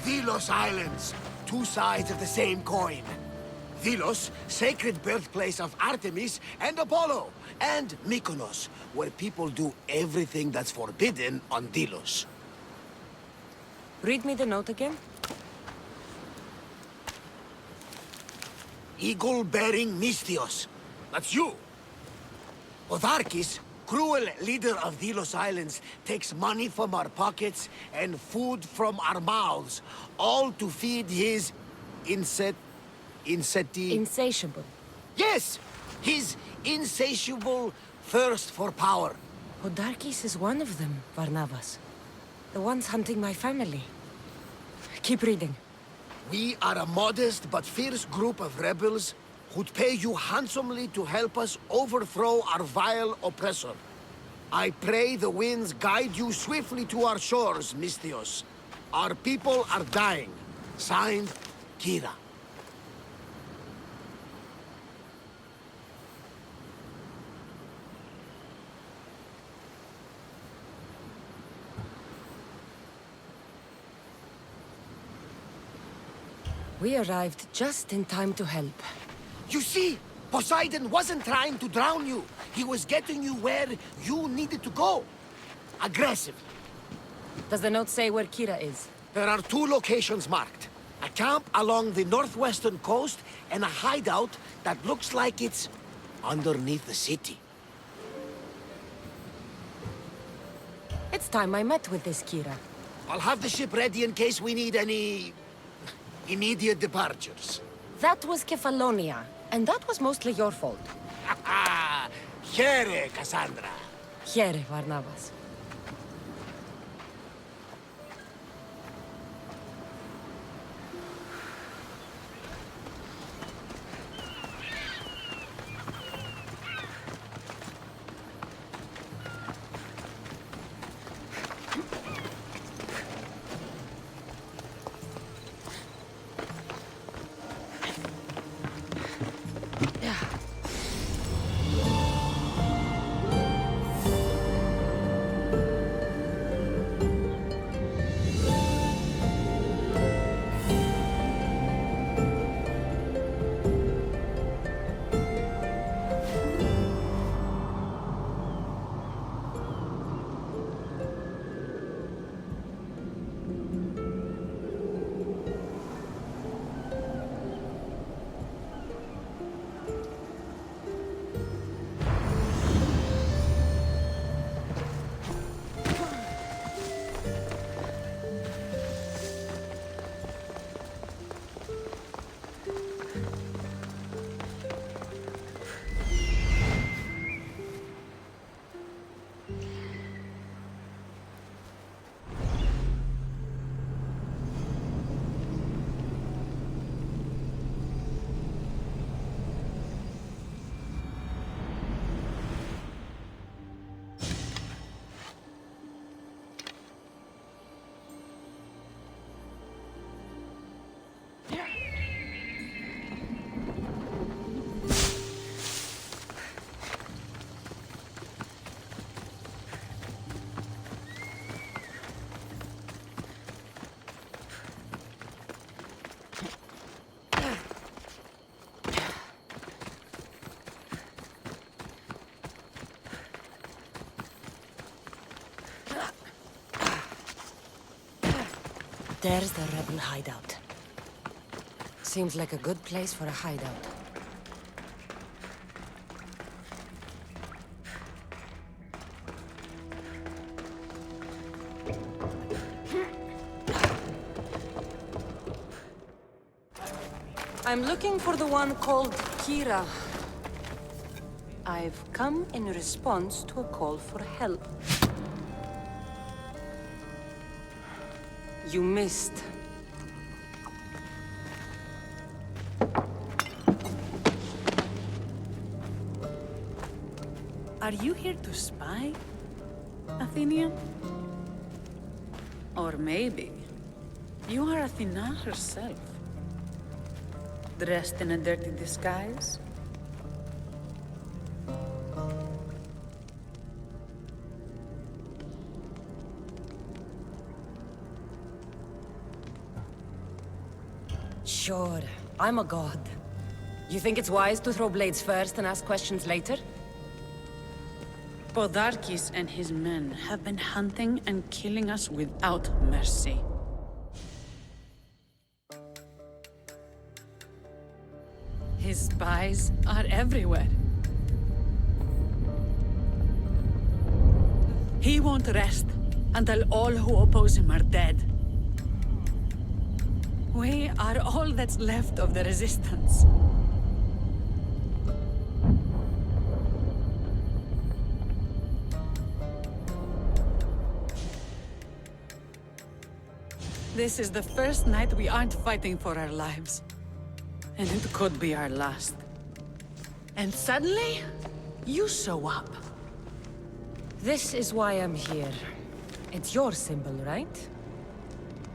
Delos Islands, two sides of the same coin. Delos, sacred birthplace of Artemis and Apollo, and Mykonos, where people do everything that's forbidden on Delos. Read me the note again. Eagle-bearing Mystios. That's you. Odarkis, cruel leader of Delos Islands, takes money from our pockets and food from our mouths, all to feed his Insatiable. Yes! His insatiable thirst for power. Odarkis is one of them, Varnavas. The ones hunting my family. Keep reading. We are a modest but fierce group of rebels who'd pay you handsomely to help us overthrow our vile oppressor. I pray the winds guide you swiftly to our shores, Mystios. Our people are dying. Signed, Kira. We arrived just in time to help. You see, Poseidon wasn't trying to drown you. He was getting you where you needed to go. Aggressive. Does the note say where Kira is? There are two locations marked. A camp along the northwestern coast and a hideout that looks like it's underneath the city. It's time I met with this Kira. I'll have the ship ready in case we need any immediate departures. That was Kefalonia, and that was mostly your fault. Here, Cassandra. Here, Varnavas. There's the rebel hideout. Seems like a good place for a hideout. I'm looking for the one called Kira. I've come in response to a call for help. You missed. Are you here to spy, Athenian? Or maybe you are Athena herself, dressed in a dirty disguise? Sure, I'm a god. You think it's wise to throw blades first and ask questions later? Podarkis and his men have been hunting and killing us without mercy. His spies are everywhere. He won't rest until all who oppose him are dead. We are all that's left of the Resistance. This is the first night we aren't fighting for our lives. And it could be our last. And suddenly, you show up. This is why I'm here. It's your symbol, right?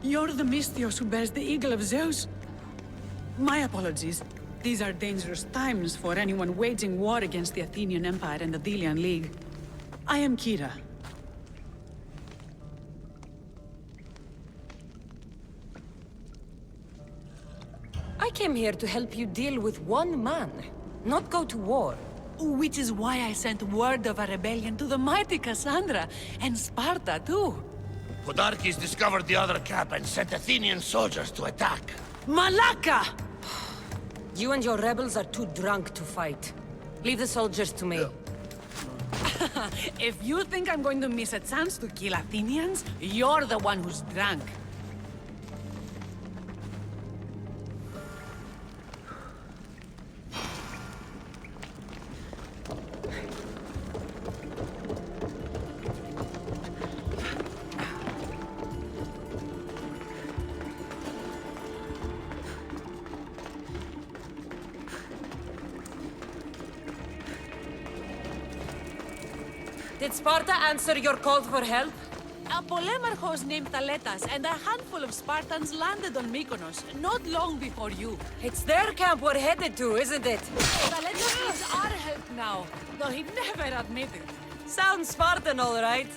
You're the Mystios who bears the Eagle of Zeus. My apologies. These are dangerous times for anyone waging war against the Athenian Empire and the Delian League. I am Kira. I came here to help you deal with one man, not go to war. Which is why I sent word of a rebellion to the mighty Cassandra, and Sparta too. Podarkis discovered the other camp and sent Athenian soldiers to attack. Malaka! You and your rebels are too drunk to fight. Leave the soldiers to me. If you think I'm going to miss a chance to kill Athenians, you're the one who's drunk. Did Sparta answer your call for help? A polemarchos named Taletas and a handful of Spartans landed on Mykonos not long before you. It's their camp we're headed to, isn't it? Taletas needs our help now, though he'd never admit it. Sounds Spartan, all right.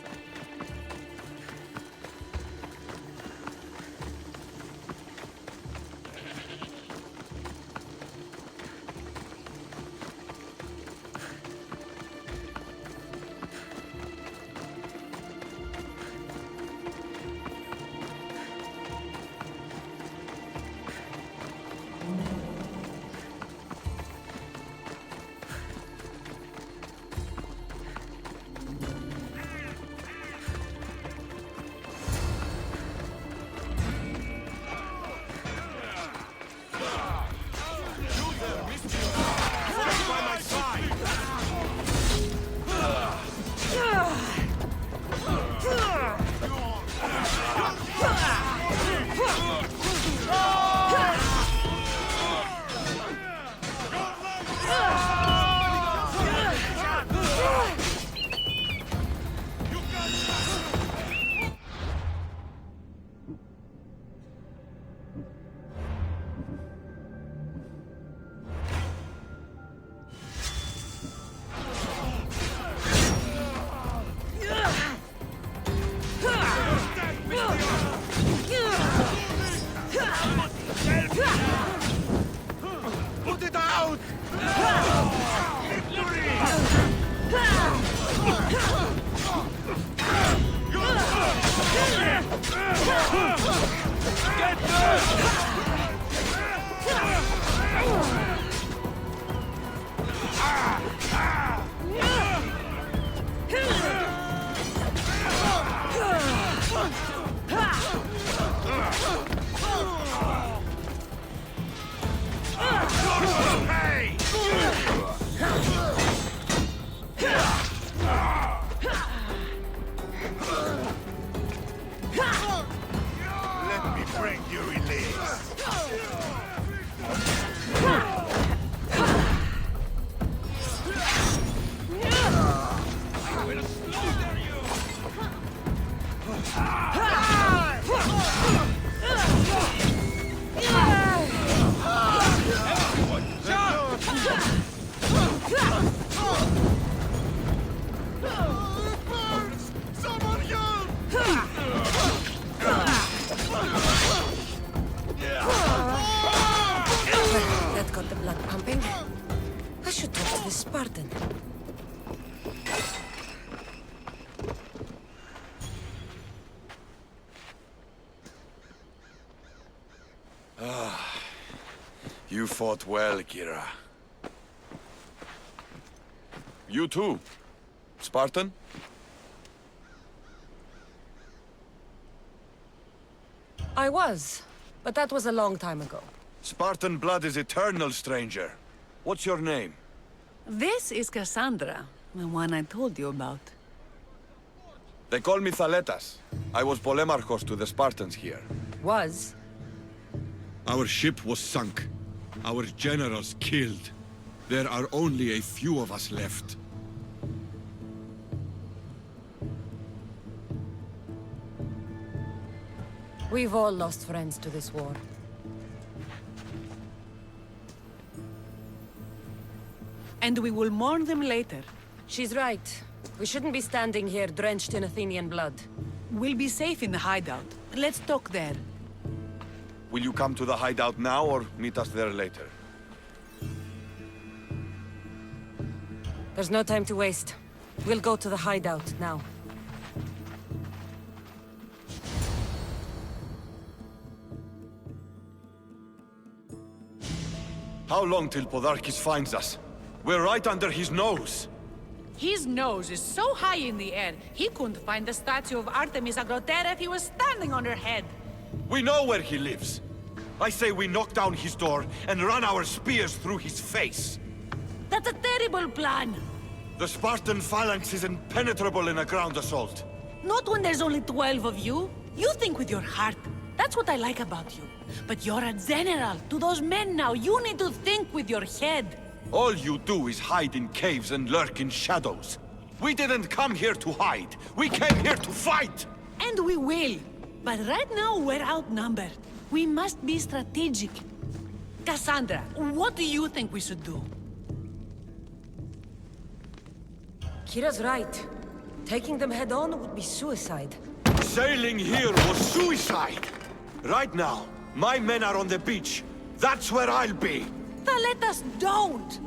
You fought well, Kira. You too, Spartan? I was, but that was a long time ago. Spartan blood is eternal, stranger. What's your name? This is Cassandra, the one I told you about. They call me Thaletas. I was Polemarchos to the Spartans here. Was? Our ship was sunk. Our generals killed. There are only a few of us left. We've all lost friends to this war. And we will mourn them later. She's right. We shouldn't be standing here drenched in Athenian blood. We'll be safe in the hideout. Let's talk there. Will you come to the hideout now or meet us there later? There's no time to waste. We'll go to the hideout now. How long till Podarkis finds us? We're right under his nose. His nose is so high in the air, he couldn't find the statue of Artemis Agrotera if he was standing on her head. We know where he lives. I say we knock down his door and run our spears through his face. That's a terrible plan. The Spartan phalanx is impenetrable in a ground assault. Not when there's only 12 of you. You think with your heart. That's what I like about you. But you're a general. To those men now, you need to think with your head. All you do is hide in caves and lurk in shadows. We didn't come here to hide. We came here to fight! And we will. But right now, we're outnumbered. We must be strategic. Cassandra, what do you think we should do? Kira's right. Taking them head-on would be suicide. Sailing here was suicide! Right now, my men are on the beach. That's where I'll be! Let us don't!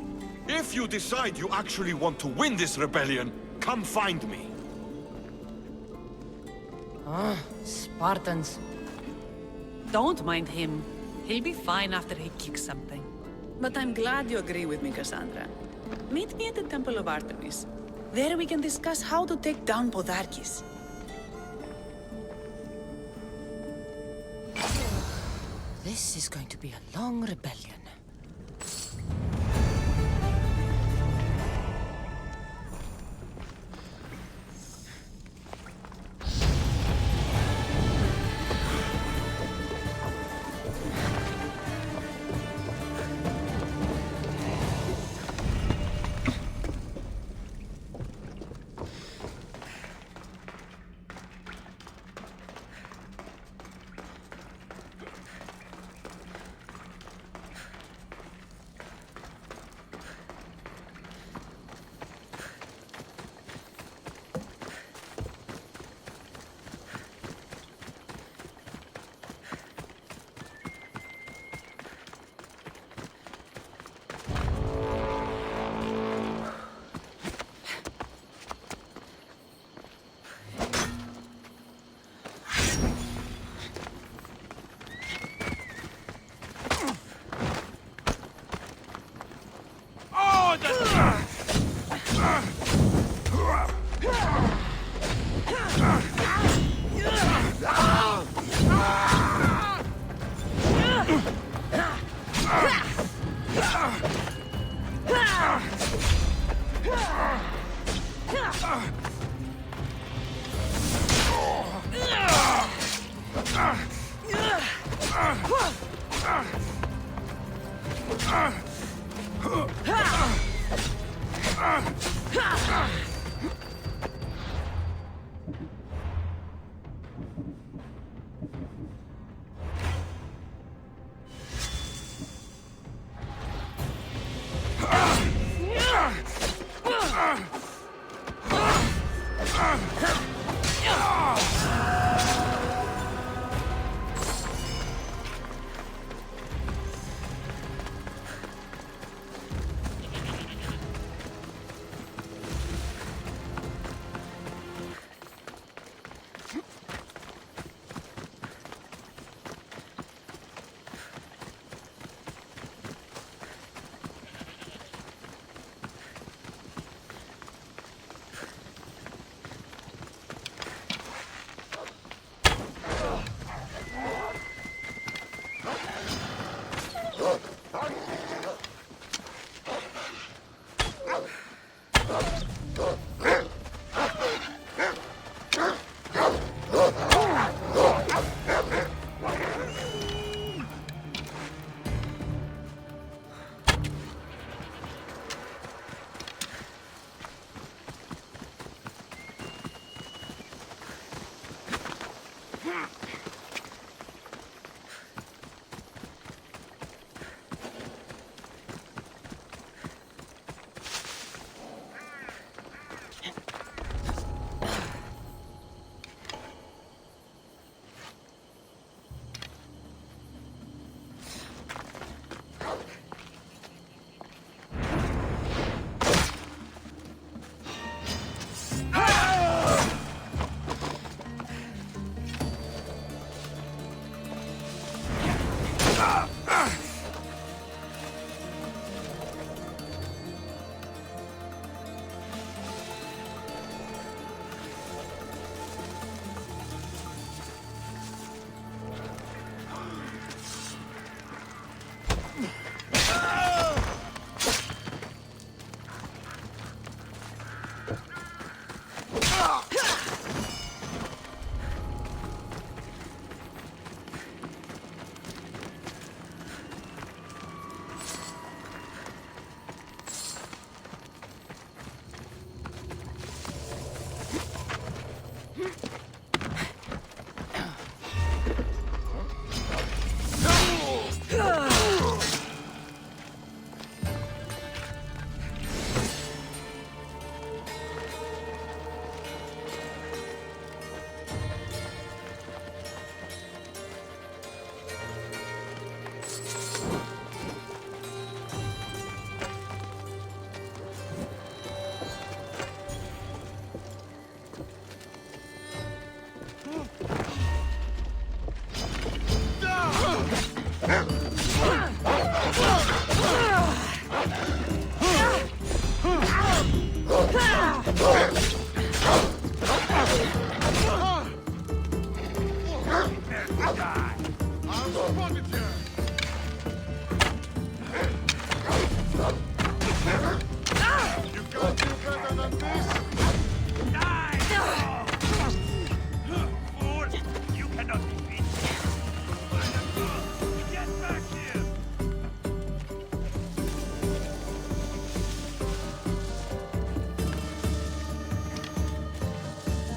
If you decide you actually want to win this rebellion, come find me. Spartans. Don't mind him. He'll be fine after he kicks something. But I'm glad you agree with me, Cassandra. Meet me at the Temple of Artemis. There we can discuss how to take down Podarkis. This is going to be a long rebellion.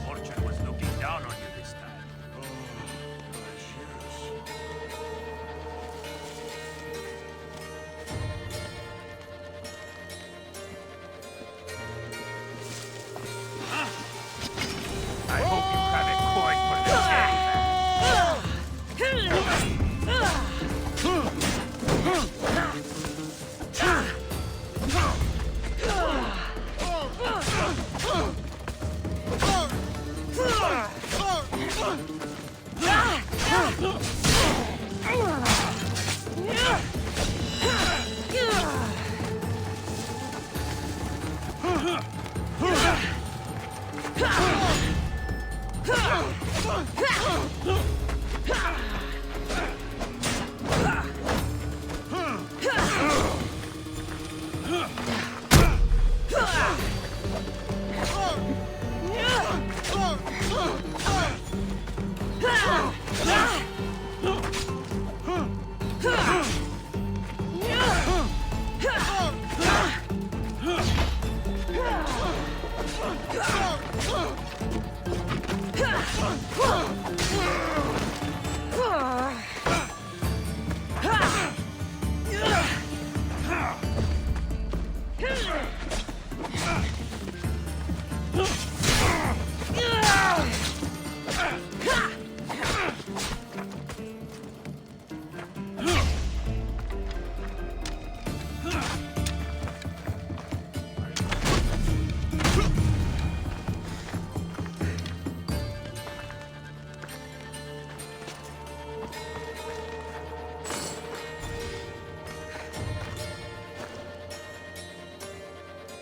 Fortune was looking down on you this time. I hope you have a coin for the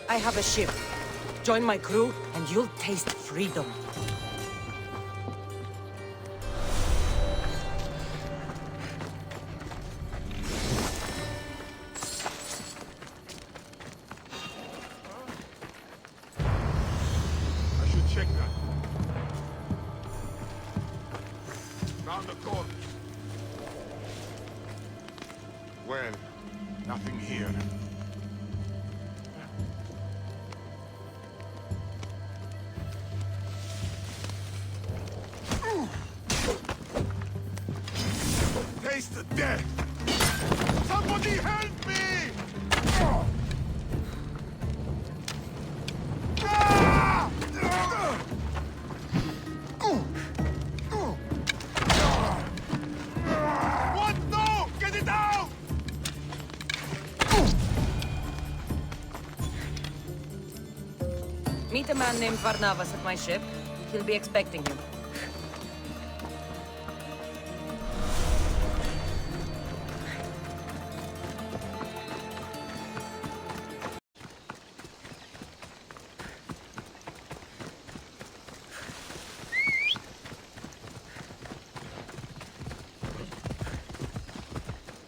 I have a ship. Join my crew, and you'll taste freedom. I should check that. Found the corpse. Well, nothing here. Taste the death! Somebody help me! Ah! What? No! Get it out! Meet a man named Varnavas at my ship. He'll be expecting you.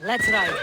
Let's ride.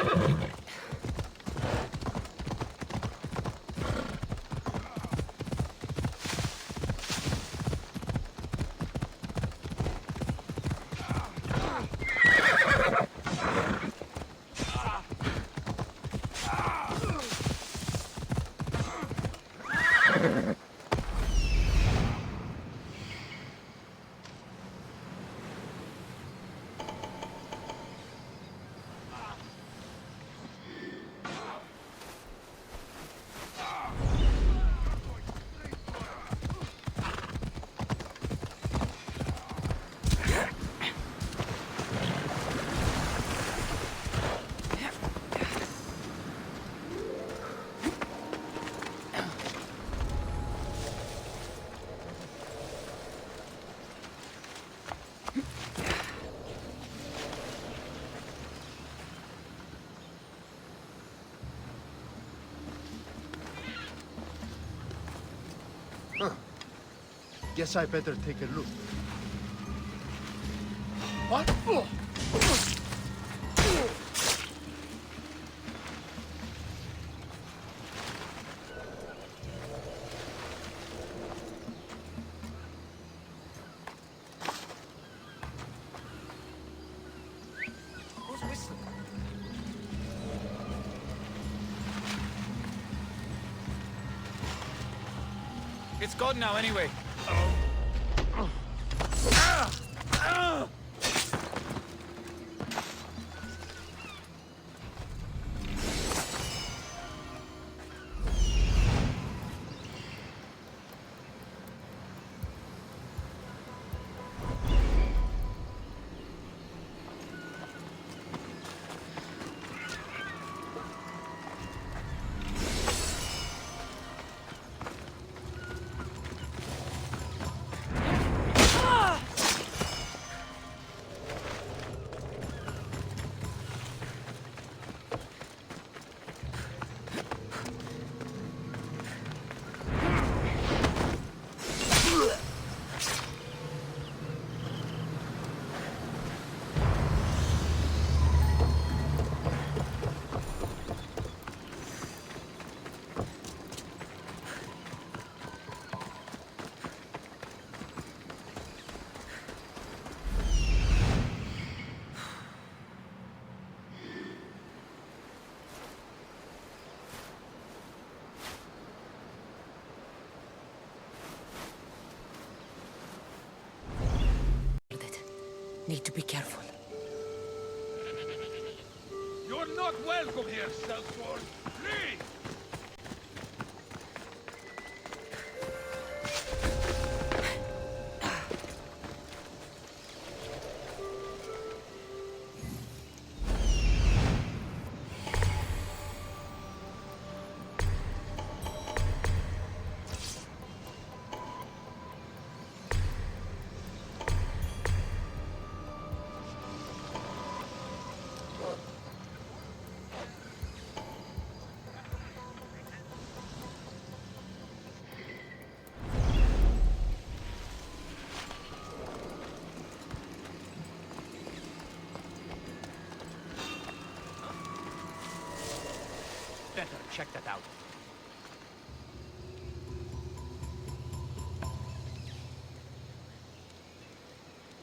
Guess I better take a look. What? Who's whistling? It's gone now, anyway. Need to be careful. You're not welcome here, Sellsworth. Leave! Better check that out.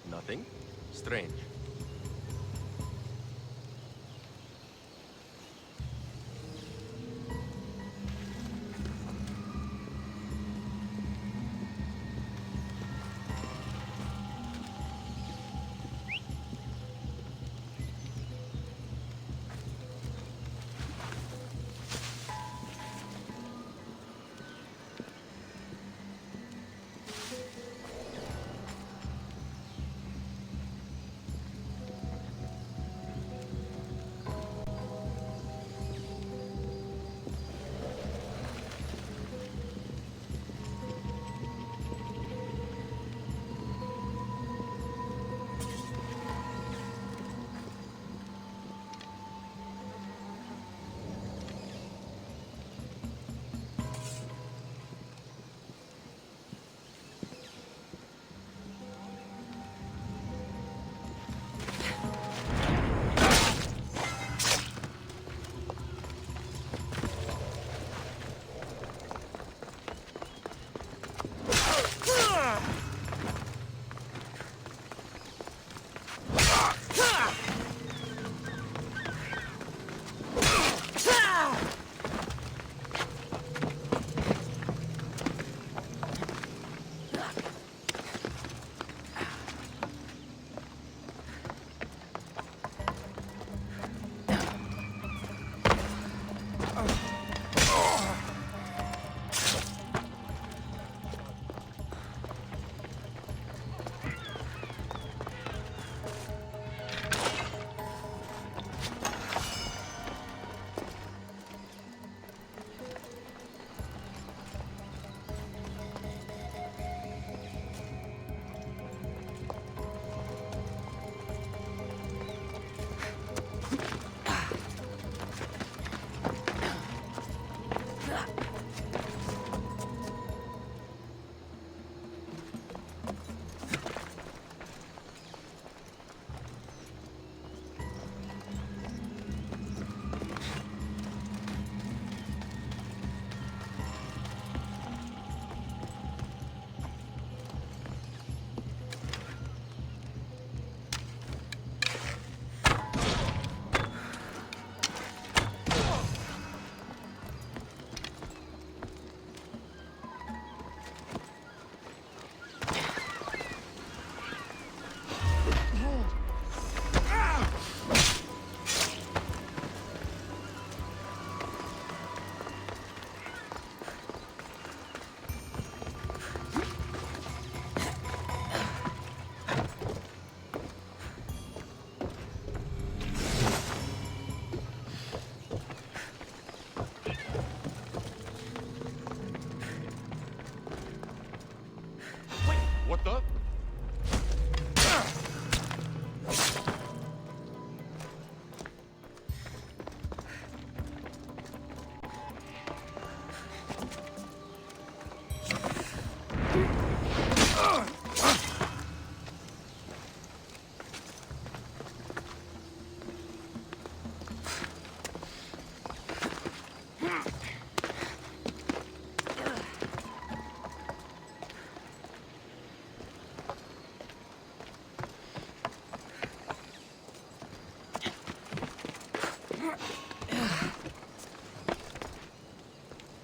Nothing? Strange. What the?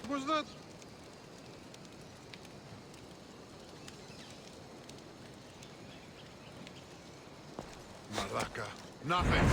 Was that? Maraca. Nothing.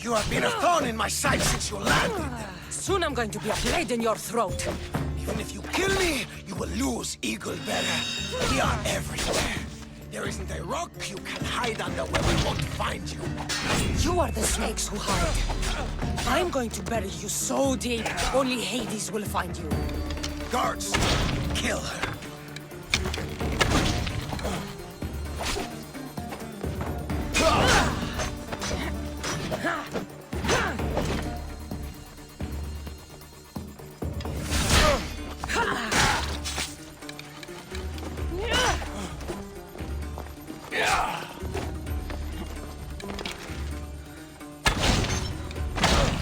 You have been a thorn in my side since you landed. Soon I'm going to be a blade in your throat. Even if you kill me, you will lose, Eagle Bearer. We are everywhere. There isn't a rock you can hide under where we won't find you. You are the snakes who hide. I'm going to bury you so deep, only Hades will find you. Guards, kill her.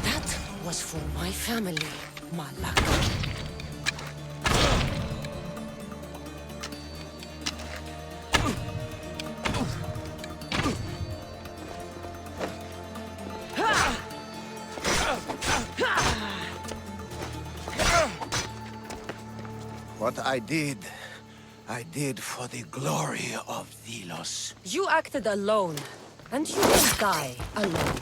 That was for my family, Malak. What I did for the glory of Delos. You acted alone, and you will die alone.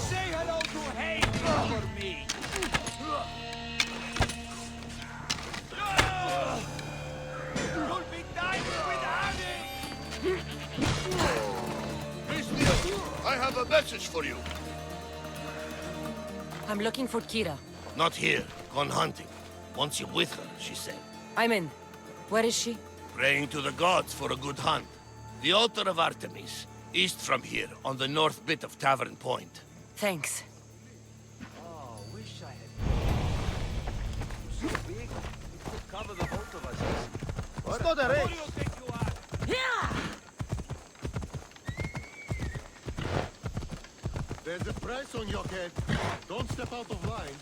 Say hello to Hades for me. You'll be dying with Hades. I have a message for you. I'm looking for Kira. Not here. Gone hunting. Wants you with her, she said. I'm in. Where is she? Praying to the gods for a good hunt. The altar of Artemis. East from here, on the north bit of Tavern Point. Thanks. Oh, wish I had. So big, it could cover the both of us. It's not a Who race. do you think you are? There's a price on your head. Don't step out of line.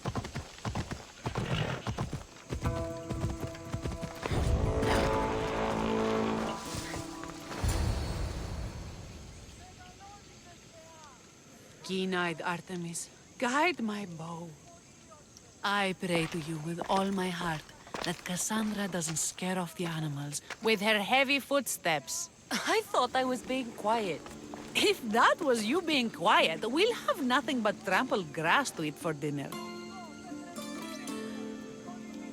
Keen-eyed Artemis, guide my bow. I pray to you with all my heart that Cassandra doesn't scare off the animals with her heavy footsteps. I thought I was being quiet. If that was you being quiet, we'll have nothing but trampled grass to eat for dinner.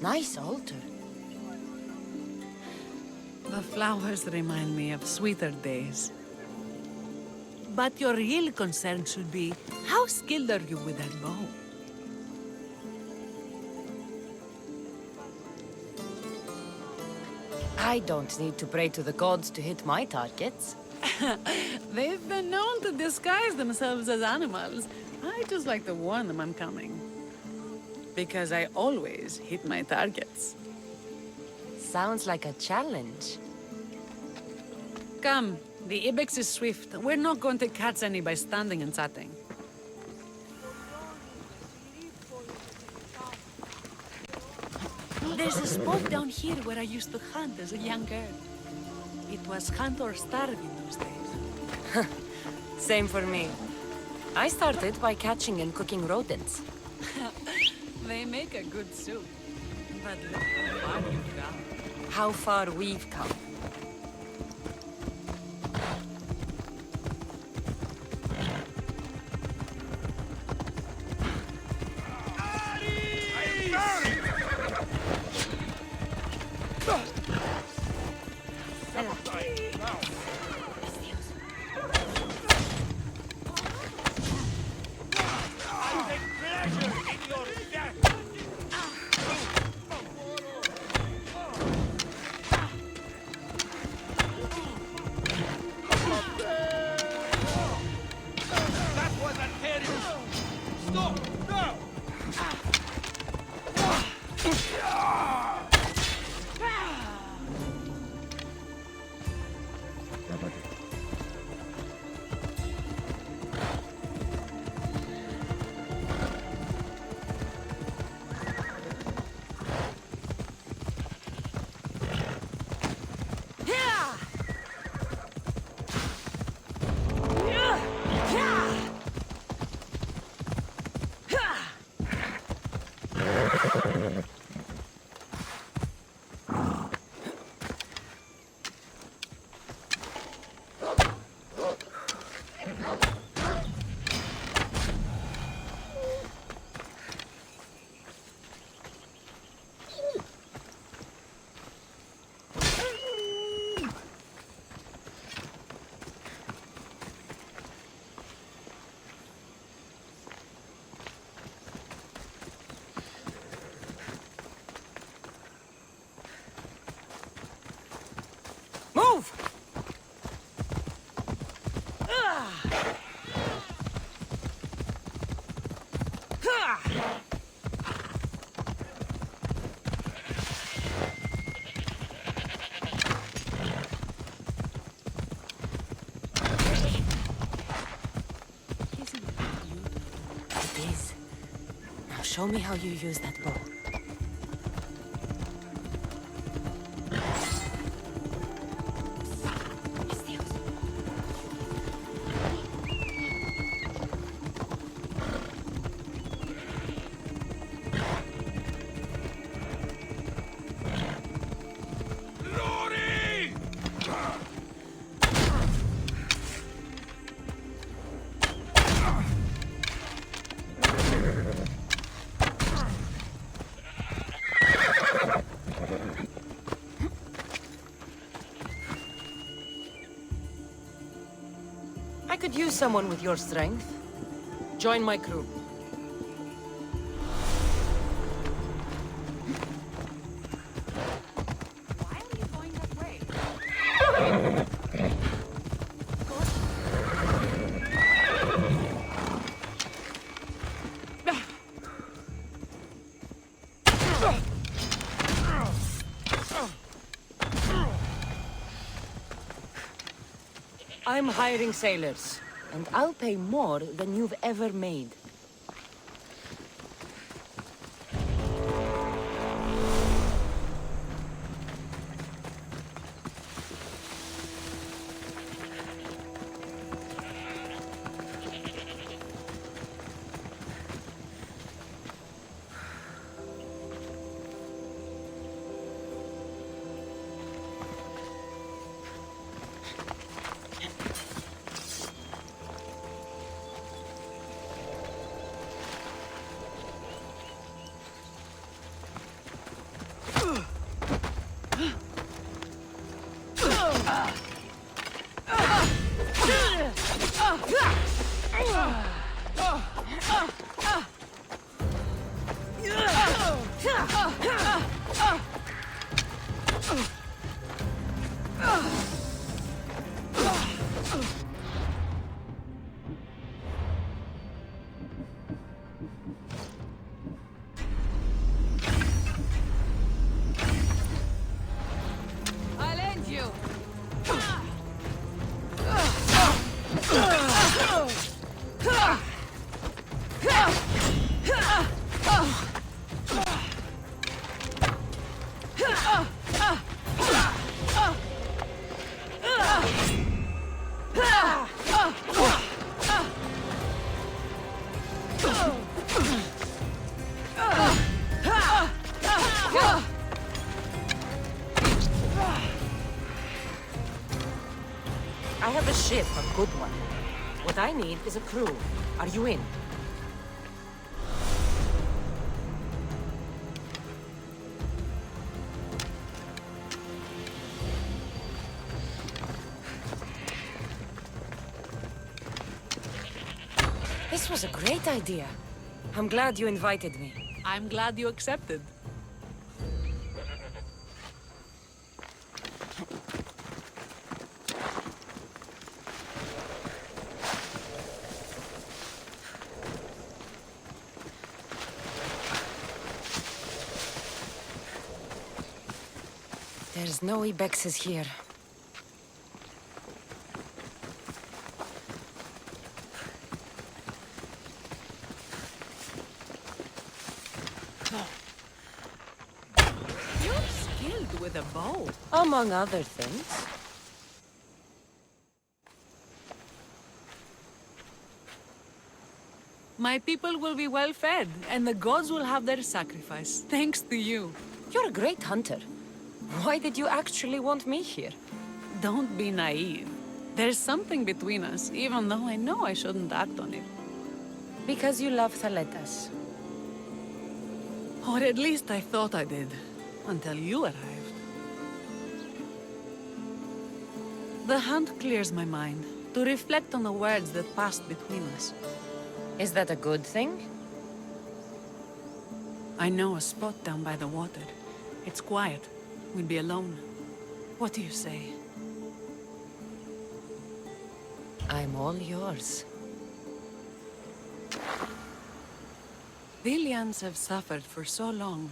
Nice altar. The flowers remind me of sweeter days. But your real concern should be, how skilled are you with that bow? I don't need to pray to the gods to hit my targets. They've been known to disguise themselves as animals. I just like to warn them I'm coming. Because I always hit my targets. Sounds like a challenge. Come, the ibex is swift. We're not going to catch any by standing and chatting. There's a spot down here where I used to hunt as a young girl. It was hunt or starve in those days. Same for me. I started by catching and cooking rodents. They make a good soup. But look how far you've come. How far we've come. Move! It is. Now show me how you use that bow. I could use someone with your strength. Join my crew. Why are you going that way? I'm hiring sailors, and I'll pay more than you've ever made. I have a ship, a good one. What I need is a crew. Are you in? This was a great idea. I'm glad you invited me. I'm glad you accepted. There's no ibexes here. You're skilled with a bow. Among other things. My people will be well fed, and the gods will have their sacrifice, thanks to you. You're a great hunter. Why did you actually want me here? Don't be naive. There's something between us, even though I know I shouldn't act on it. Because you love Thaletas. Or at least I thought I did, until you arrived. The hunt clears my mind, to reflect on the words that passed between us. Is that a good thing? I know a spot down by the water. It's quiet. We'll be alone. What do you say? I'm all yours. Villians have suffered for so long.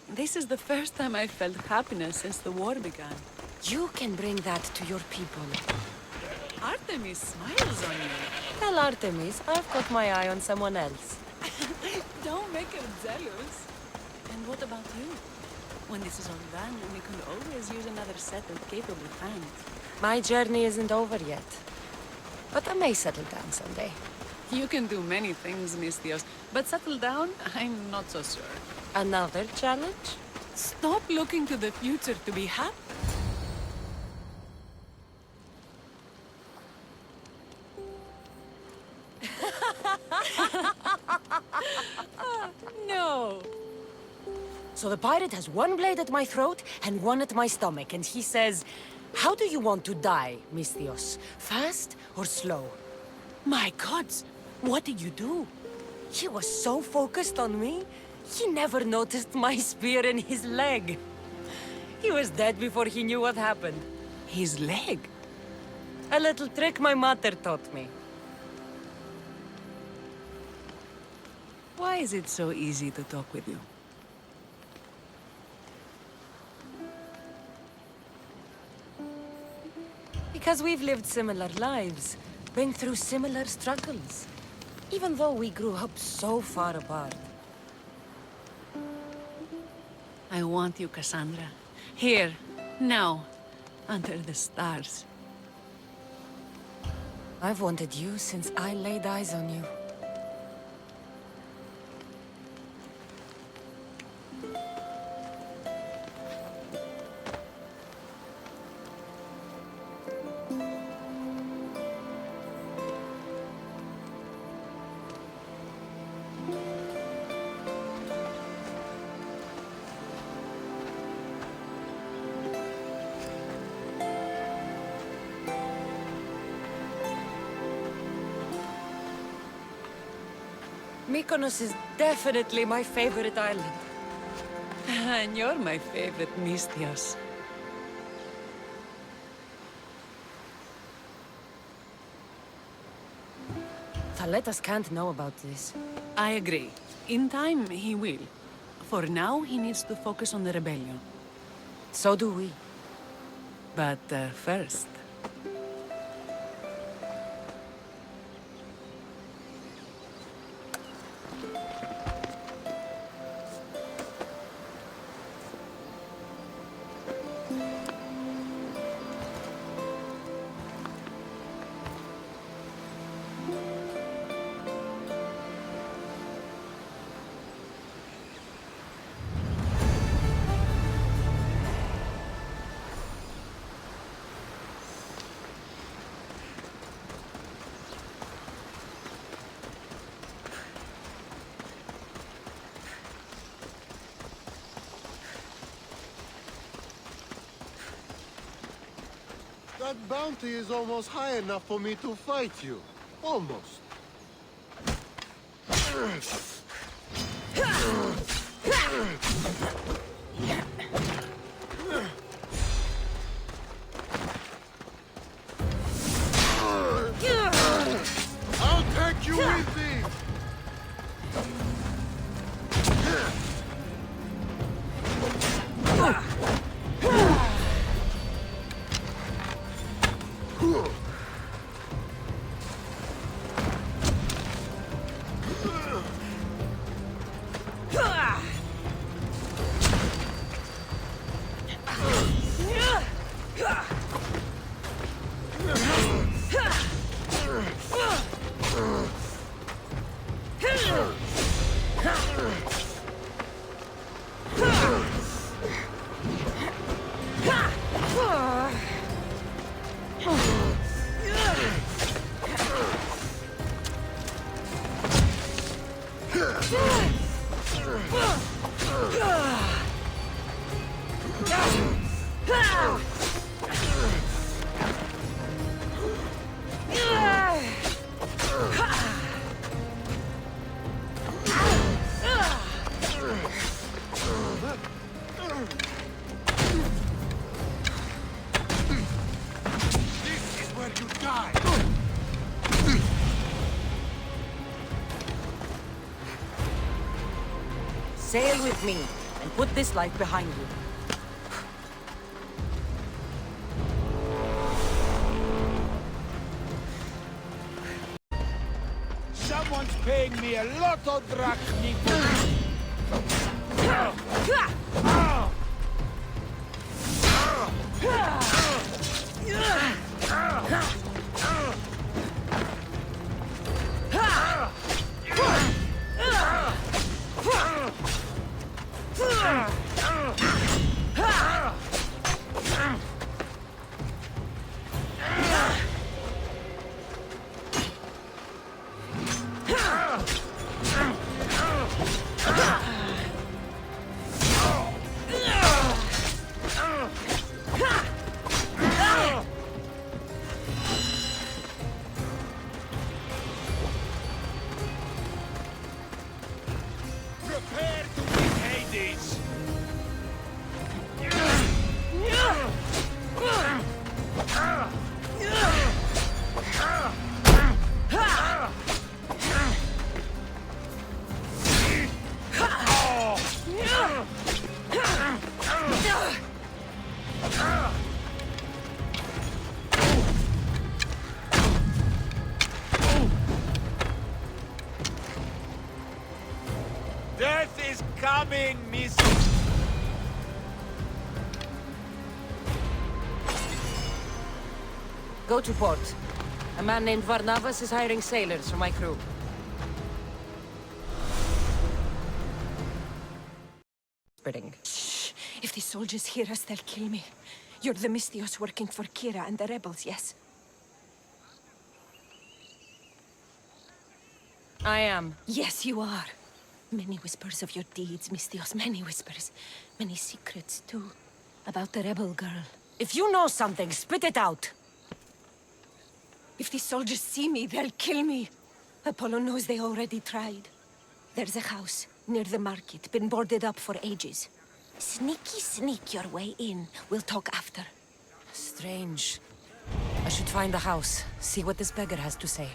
This is the first time I've felt happiness since the war began. You can bring that to your people. Artemis smiles on you. Tell Artemis I've got my eye on someone else. Don't make her jealous. And what about you? When this is all done, we can always use another set of capable hands. My journey isn't over yet. But I may settle down someday. You can do many things, Mistios, but settle down, I'm not so sure. Another challenge? Stop looking to the future to be happy. No. So the pirate has one blade at my throat and one at my stomach, and he says, "How do you want to die, Mistios? Fast or slow?" My gods, what did you do? He was so focused on me, he never noticed my spear in his leg. He was dead before he knew what happened. His leg? A little trick my mother taught me. Why is it so easy to talk with you? Because we've lived similar lives, been through similar struggles, even though we grew up so far apart. I want you, Cassandra. Here, now, under the stars. I've wanted you since I laid eyes on you. Mykonos is definitely my favorite island. And you're my favorite, Mistios. Thaletas can't know about this. I agree. In time, he will. For now, he needs to focus on the rebellion. So do we. But first... That bounty is almost high enough for me to fight you. Almost. I'll take you with me! Sail with me, and put this life behind you. Someone's paying me a lot of drachmi for Prepare to meet Hades! Death is coming, Miss. Go to port. A man named Varnavas is hiring sailors for my crew. Shh. If the soldiers hear us, they'll kill me. You're the Misthios working for Kira and the rebels, yes? I am. Yes, you are. Many whispers of your deeds, Misthios. Many whispers. Many secrets, too. About the rebel girl. If you know something, spit it out! If the soldiers see me, they'll kill me. Apollo knows they already tried. There's a house near the market, been boarded up for ages. Sneak your way in. We'll talk after. Strange. I should find the house, see what this beggar has to say.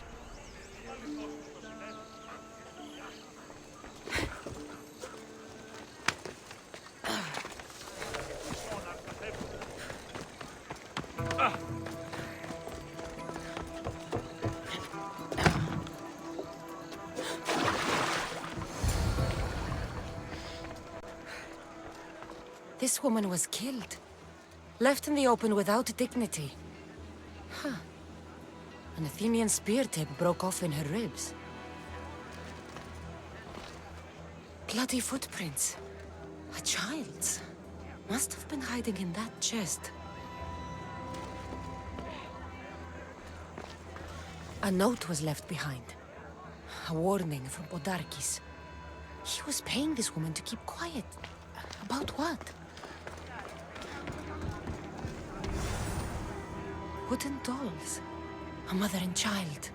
This woman was killed. Left in the open without dignity. Huh. An Athenian spear tip broke off in her ribs. Bloody footprints. A child's. Must have been hiding in that chest. A note was left behind. A warning from Podarkis. He was paying this woman to keep quiet. About what? wooden dolls. A mother and child.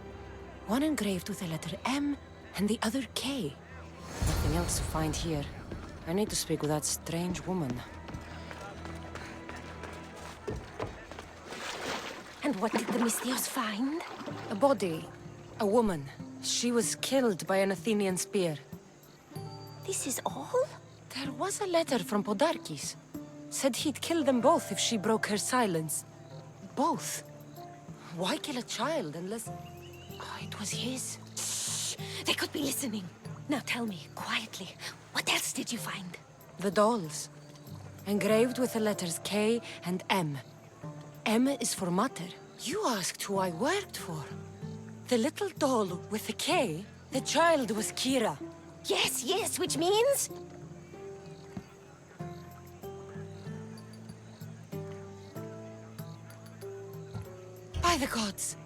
One engraved with the letter M and the other K. Nothing else to find here. I need to speak with that strange woman. And what did the Misthios find? A body. A woman. She was killed by an Athenian spear. This is all? There was a letter from Podarkis. Said he'd kill them both if she broke her silence. Both? Why kill a child unless... Oh, it was his. Shh! They could be listening. Now tell me, quietly, what else did you find? The dolls. Engraved with the letters K and M. M is for Mater. You asked who I worked for. The little doll with the K, the child was Kira. Yes, yes, which means? By the gods!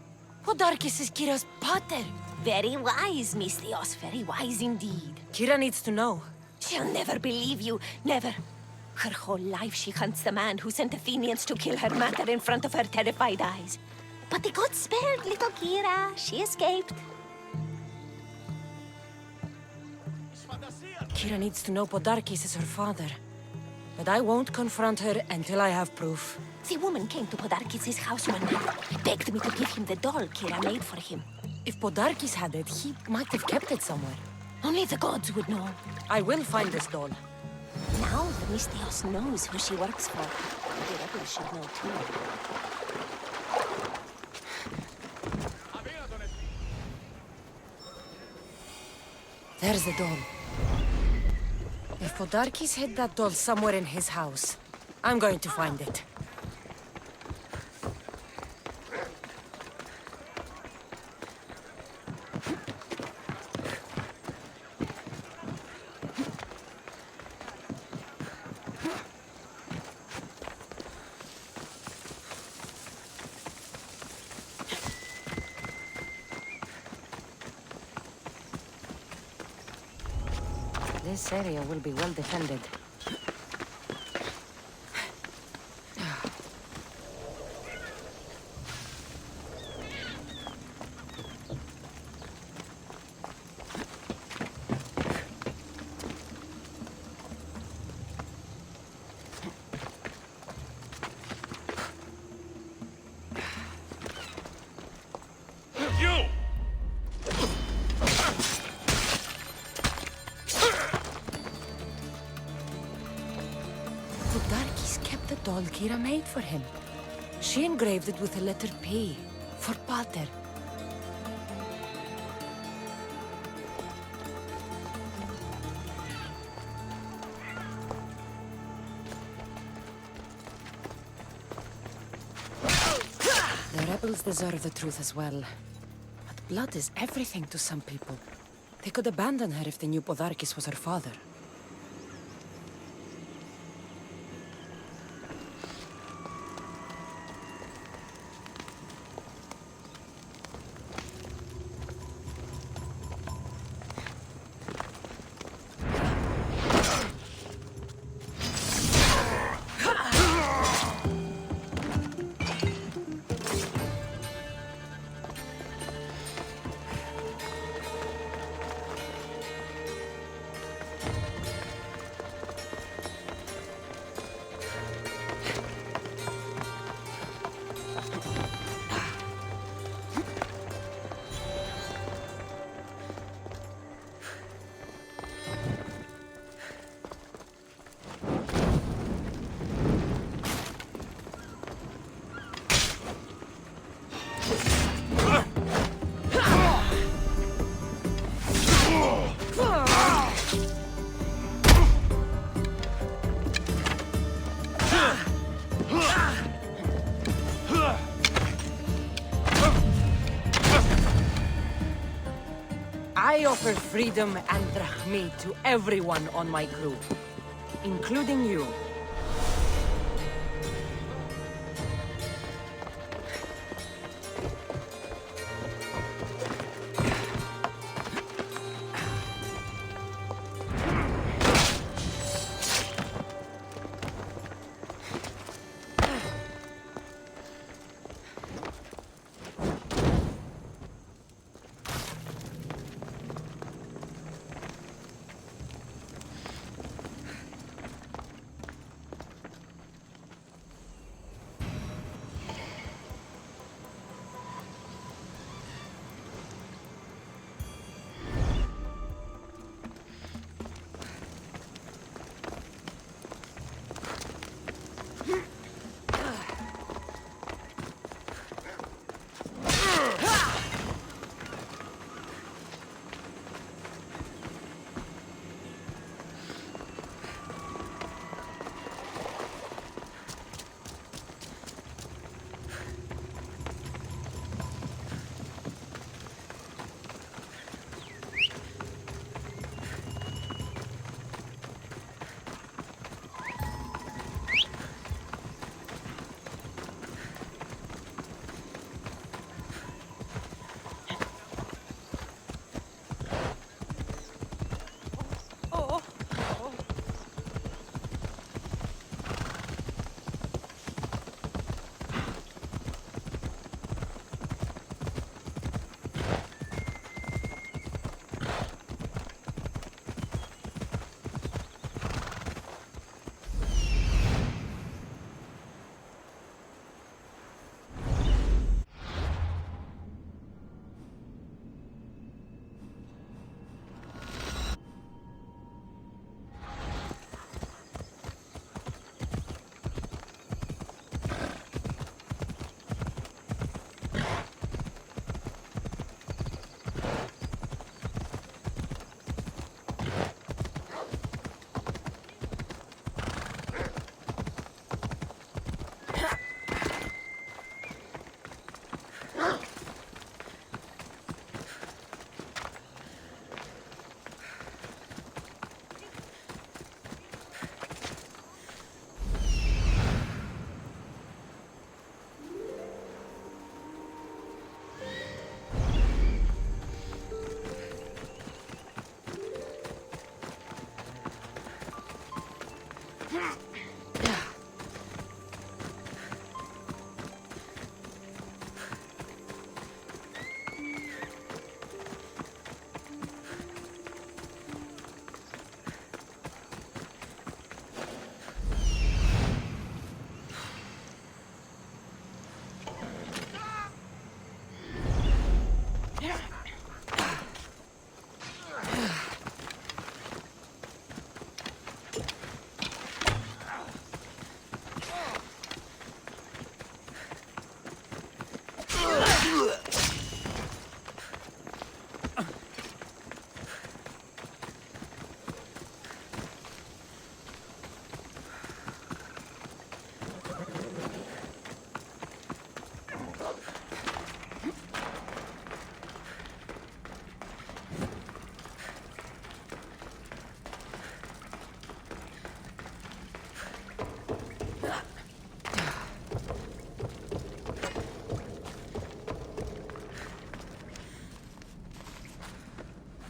Podarkis is Kira's pater! Very wise, Misthios, very wise indeed. Kira needs to know. She'll never believe you, never. Her whole life she hunts the man who sent Athenians to kill her mater in front of her terrified eyes. But the gods spared little Kira. She escaped. Kira needs to know Podarkis is her father. But I won't confront her until I have proof. The woman came to Podarkis' house one night, begged me to give him the doll Kira made for him. If Podarkis had it, he might have kept it somewhere. Only the gods would know. I will find this doll. Now the Misthios knows who she works for. The rebels should know too. There's the doll. If Podarkis hid that doll somewhere in his house, I'm going to find it. This area will be well defended. Podarkis kept the doll Kira made for him. She engraved it with the letter P, for Pater. The rebels deserve the truth as well. But blood is everything to some people. They could abandon her if they knew Podarkis was her father. I offer freedom and drachmi to everyone on my crew, including you.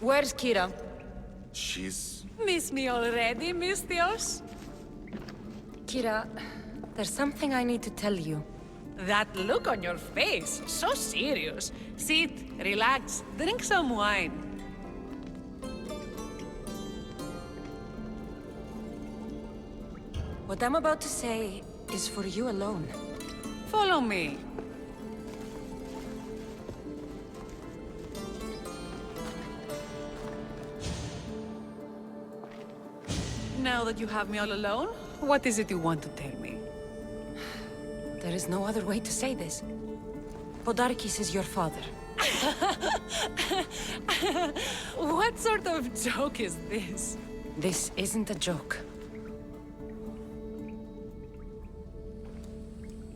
Where's Kira? She's... Miss me already, Mistios? Kira, there's something I need to tell you. That look on your face, so serious. Sit, relax, drink some wine. What I'm about to say is for you alone. Follow me. Now that you have me all alone, what is it you want to tell me? There is no other way to say this. Podarkis is your father. What sort of joke is this? This isn't a joke.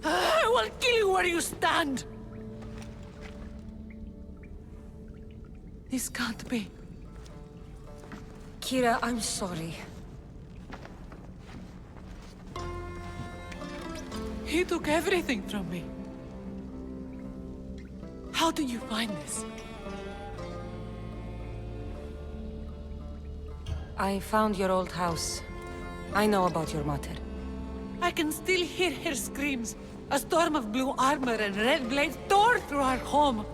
I will kill you where you stand! This can't be. Kira, I'm sorry. He took everything from me. How did you find this? I found your old house. I know about your mother. I can still hear her screams. A storm of blue armor and red blades tore through our home.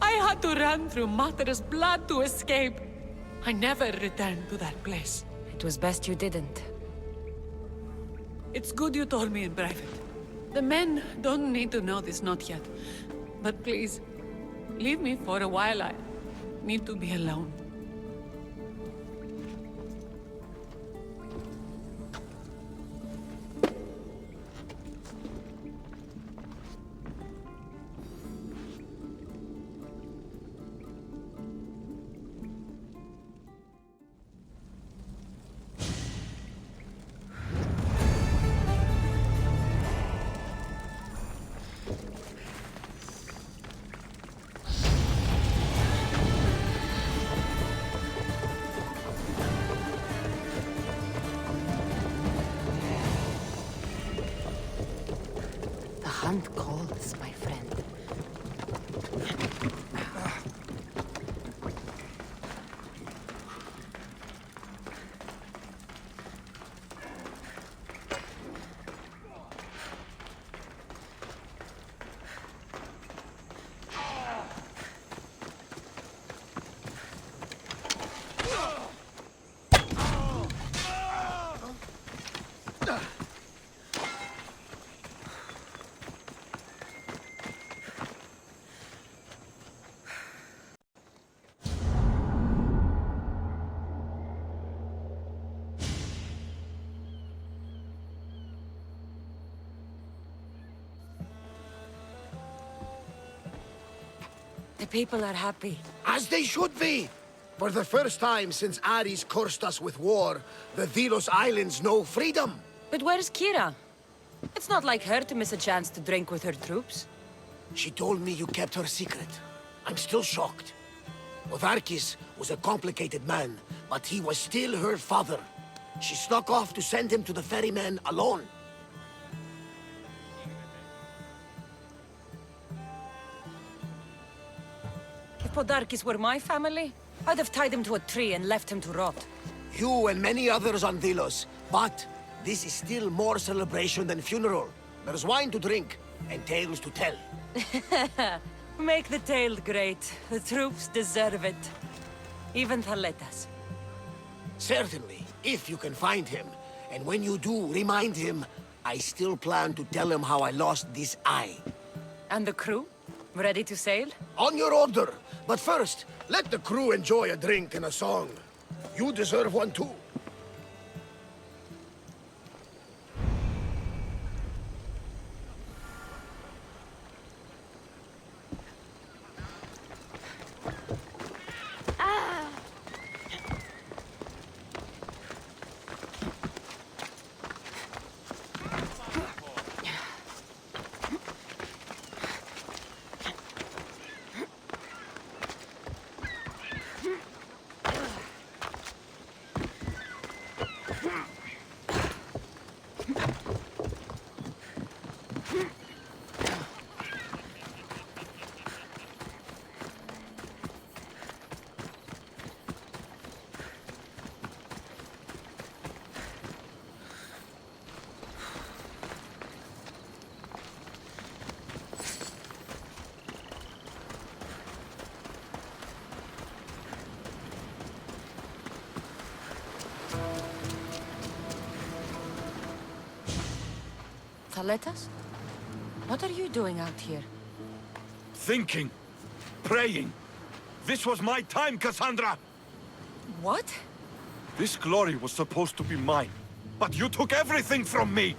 I had to run through Mater's blood to escape. I never returned to that place. It was best you didn't. It's good you told me in private. The men don't need to know this, not yet. But please, leave me for a while. I need to be alone. The hunt calls, my friend. The people are happy. As they should be! For the first time since Ares cursed us with war, the Delos Islands know freedom! But where's Kira? It's not like her to miss a chance to drink with her troops. She told me you kept her secret. I'm still shocked. Podarkis was a complicated man, but he was still her father. She snuck off to send him to the ferryman alone. If Podarkis were my family, I'd have tied him to a tree and left him to rot. You and many others on Delos, but this is still more celebration than funeral. There's wine to drink, and tales to tell. Make the tale great. The troops deserve it. Even Thaletas. Certainly, if you can find him. And when you do, remind him, I still plan to tell him how I lost this eye. And the crew? Ready to sail? On your order. But first, let the crew enjoy a drink and a song. You deserve one too. Thaletas? What are you doing out here? Thinking. Praying. This was my time, Cassandra! What? This glory was supposed to be mine. But you took everything from me!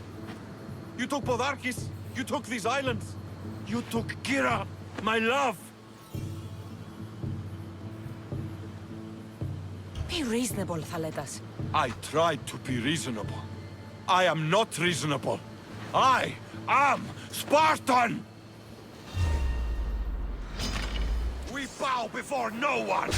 You took Podarkis. You took these islands. You took Kira, my love. Be reasonable, Thaletas. I tried to be reasonable. I am not reasonable. I am Spartan! We bow before no one!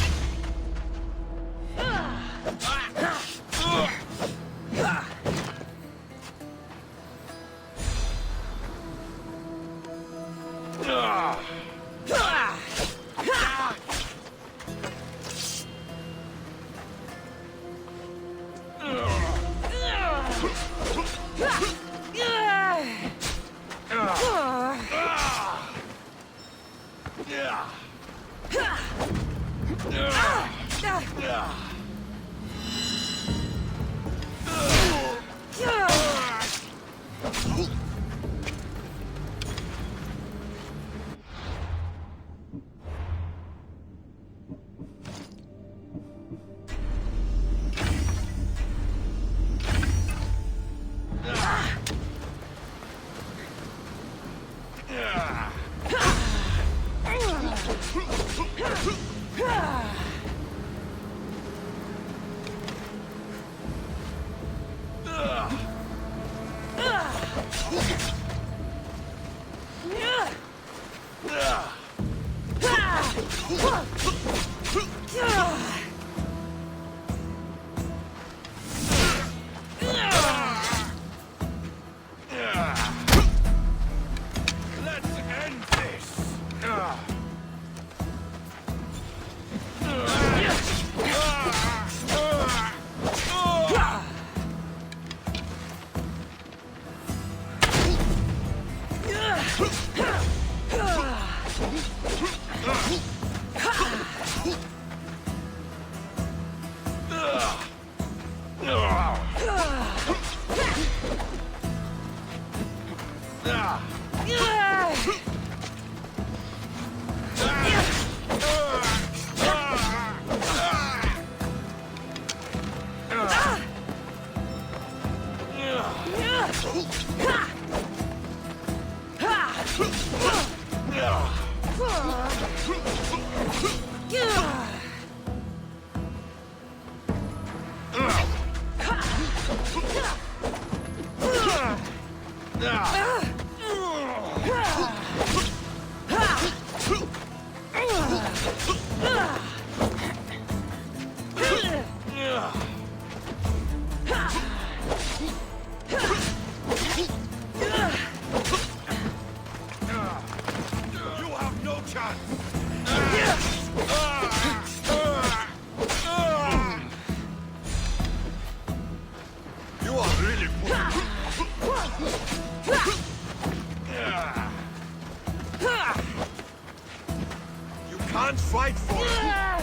Can't fight for it!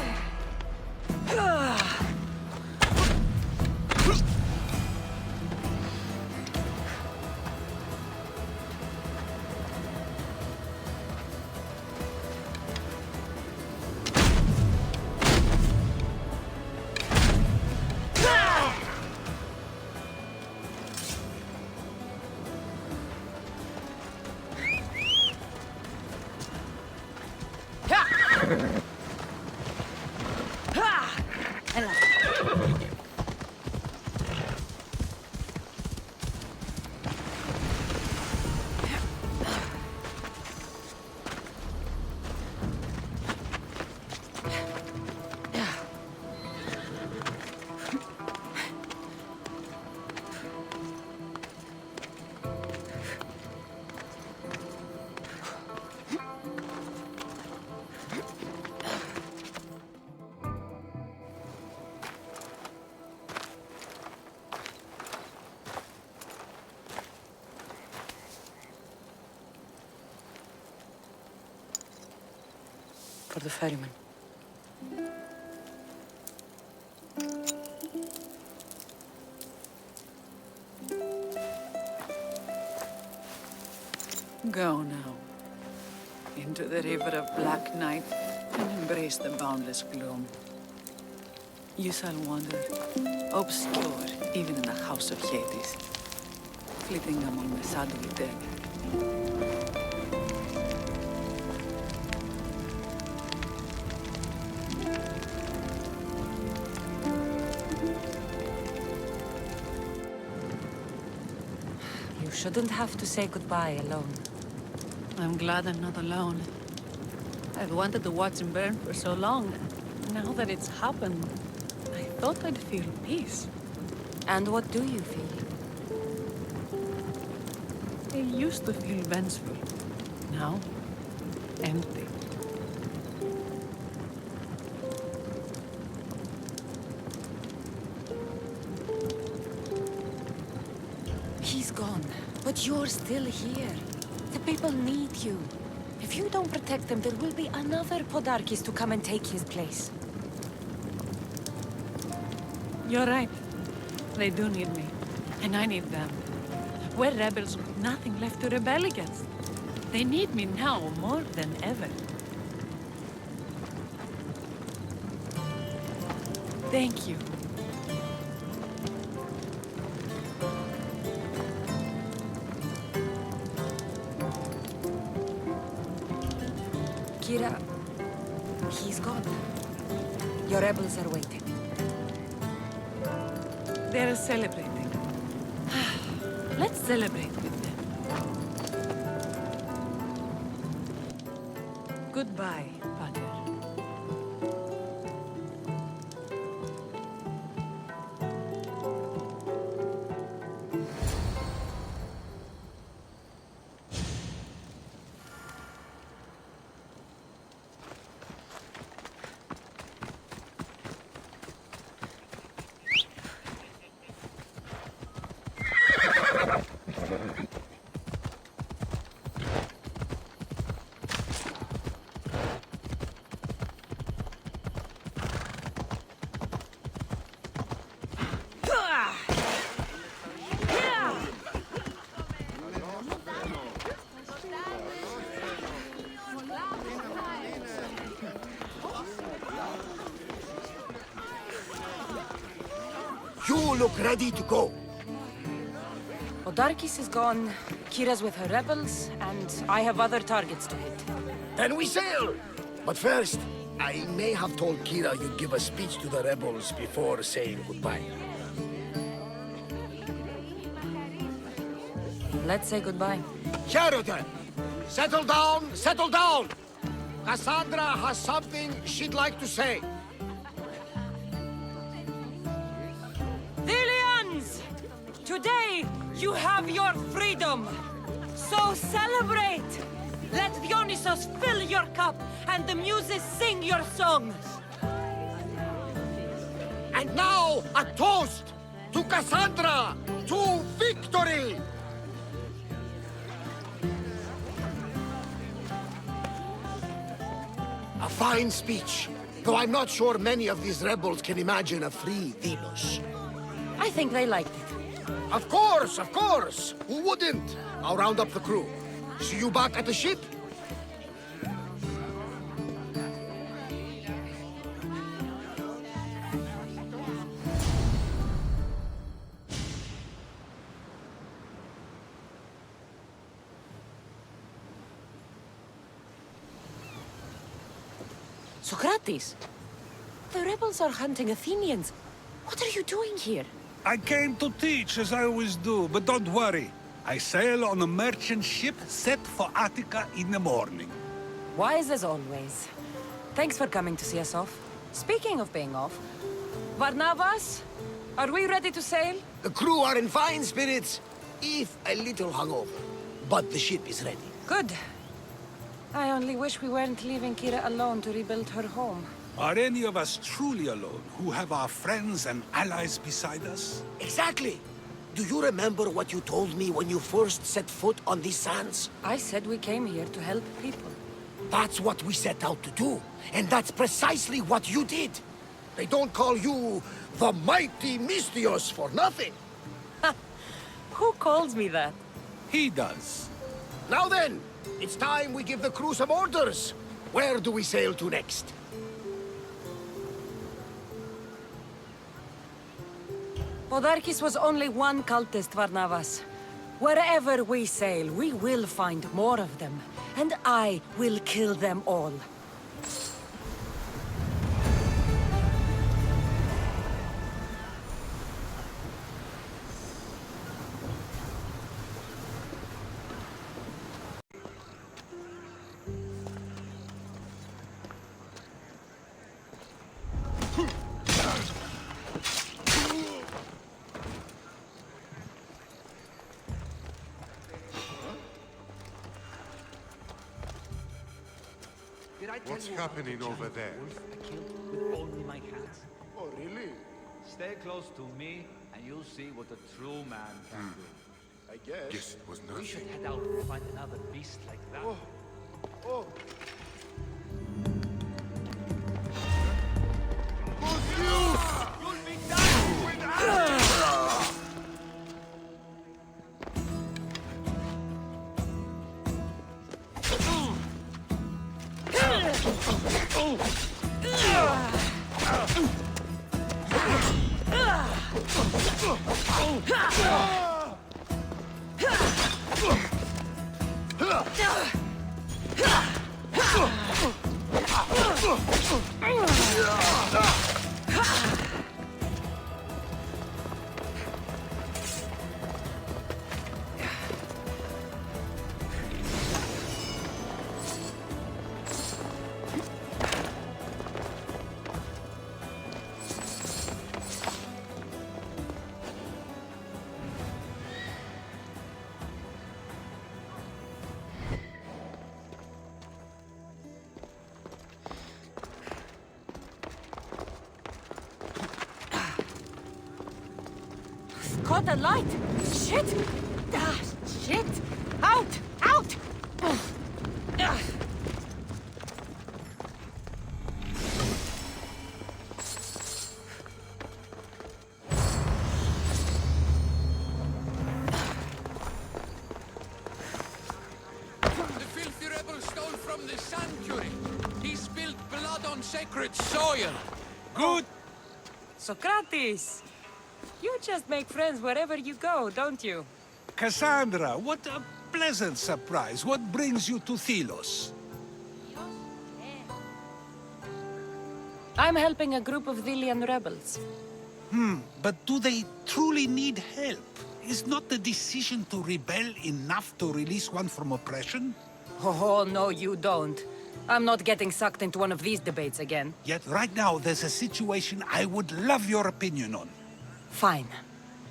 For the ferryman. Go now. Into the river of black night and embrace the boundless gloom. You shall wander, obscure even in the house of Hades, flitting among the sadly dead. You shouldn't have to say goodbye alone. I'm glad I'm not alone. I've wanted to watch him burn for so long. Now that it's happened, I thought I'd feel peace. And what do you feel? I used to feel vengeful. Now, empty. He's gone, but you're still here. The people need you. If you don't protect them, there will be another Podarkis to come and take his place. You're right. They do need me. And I need them. We're rebels with nothing left to rebel against. They need me now more than ever. Thank you. Kira, he's gone. Your rebels are waiting. They're celebrating. Let's celebrate with them. Goodbye, Pater. You look ready to go. Podarkis is gone, Kira's with her rebels, and I have other targets to hit. Then we sail! But first, I may have told Kira you'd give a speech to the rebels before saying goodbye. Let's say goodbye. Sheridan! Settle down, settle down! Cassandra has something she'd like to say. Delians! Today, you have your freedom! So celebrate! Let Dionysos fill your cup, and the muses sing your songs! And now, a toast to Cassandra! To victory! A fine speech, though I'm not sure many of these rebels can imagine a free Delos. I think they liked it. Of course, of course! Who wouldn't? I'll round up the crew. See you back at the ship? Socrates! The rebels are hunting Athenians. What are you doing here? I came to teach, as I always do, but don't worry. I sail on a merchant ship set for Attica in the morning. Wise as always. Thanks for coming to see us off. Speaking of being off, Barnabas, are we ready to sail? The crew are in fine spirits, if a little hungover. But the ship is ready. Good. I only wish we weren't leaving Kira alone to rebuild her home. Are any of us truly alone, who have our friends and allies beside us? Exactly! Do you remember what you told me when you first set foot on these sands? I said we came here to help people. That's what we set out to do, and that's precisely what you did. They don't call you the mighty Misthios for nothing. Who calls me that? He does. Now then, It's time we give the crew some orders. Where do we sail to next? Podarkis was only one cultist, Varnavas. Wherever we sail, we will find more of them. And I will kill them all. Did I tell What's you about happening the over giant there? wolf I killed with only my hands? Oh, really? Stay close to me, and you'll see what a true man can do. I guess it was We should nothing. head out and find another beast like that. Oh. You'll be done with Caught a light! Shit! Ah, shit! Out! Out! Ah. The filthy rebel stole from the sanctuary. He spilled blood on sacred soil. Good. Socrates! You just make friends wherever you go, don't you? Cassandra, what a pleasant surprise. What brings you to Delos? I'm helping a group of Delian rebels. But do they truly need help? Is not the decision to rebel enough to release one from oppression? Oh, no, you don't. I'm not getting sucked into one of these debates again. Yet right now there's a situation I would love your opinion on. Fine.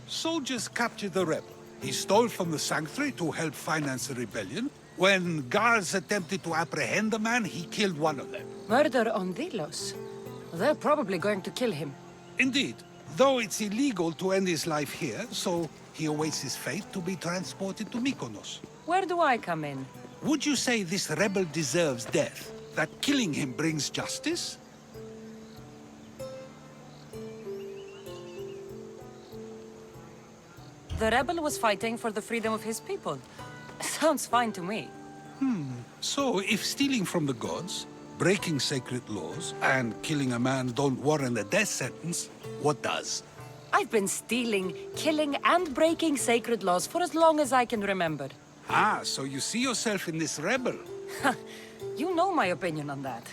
Soldiers captured the rebel. He stole from the sanctuary to help finance the rebellion. When guards attempted to apprehend the man, he killed one of them. Murder on Delos. They're probably going to kill him. Indeed, though it's illegal to end his life here, so he awaits his fate to be transported to Mykonos. Where do I come in? Would you say this rebel deserves death? That killing him brings justice? The rebel was fighting for the freedom of his people. Sounds fine to me. So, if stealing from the gods, breaking sacred laws, and killing a man don't warrant a death sentence, what does? I've been stealing, killing, and breaking sacred laws for as long as I can remember. Ah, so you see yourself in this rebel? You know my opinion on that.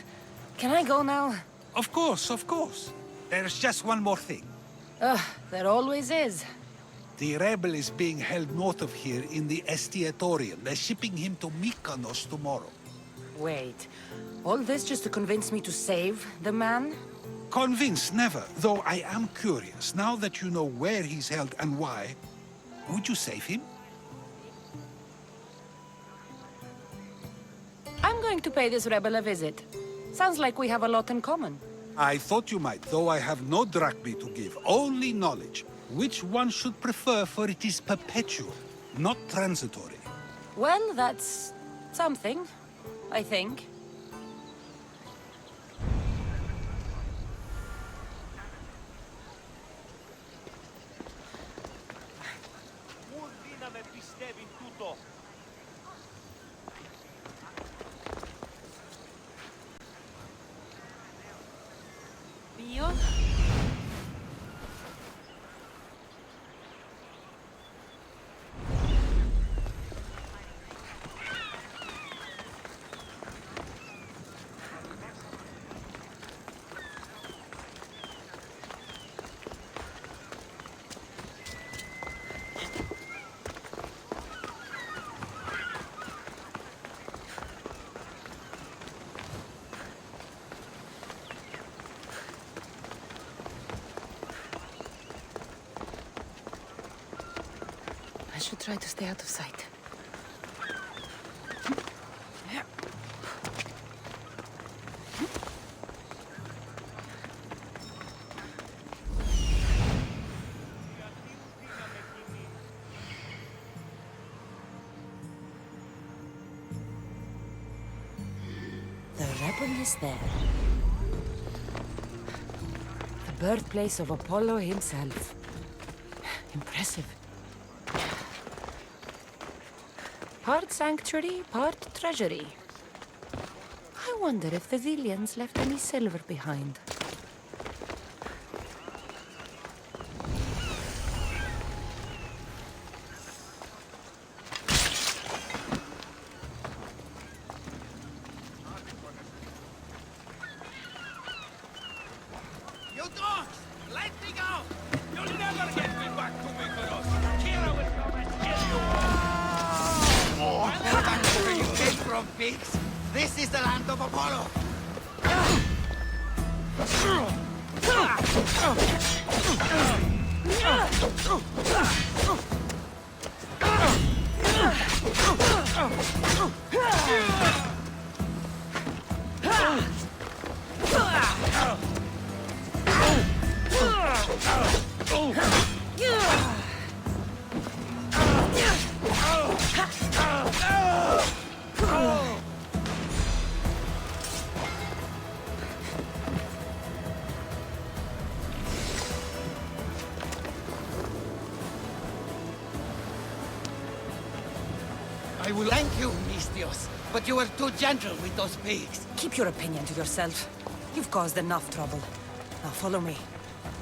Can I go now? Of course, of course. There's just one more thing. There always is. The rebel is being held north of here in the Estiatorium. They're shipping him to Mykonos tomorrow. Wait, all this just to convince me to save the man? Convinced, never. Though I am curious, now that you know where he's held and why, would you save him? I'm going to pay this rebel a visit. Sounds like we have a lot in common. I thought you might, though I have no drachmae to give, only knowledge. Which one should prefer, for it is perpetual, not transitory. Well, that's something, I think. I should try to stay out of sight. The rebel is there. The birthplace of Apollo himself. Impressive. Part sanctuary, part treasury. I wonder if the Zillians left any silver behind. You dogs! Let me go! You'll never get me back to Mykonos! Kira will come and kill you! Back to where you came from, pigs! This is the land of Apollo! I will thank you, Mistios, but you were too gentle with those pigs. Keep your opinion to yourself. You've caused enough trouble. Now follow me.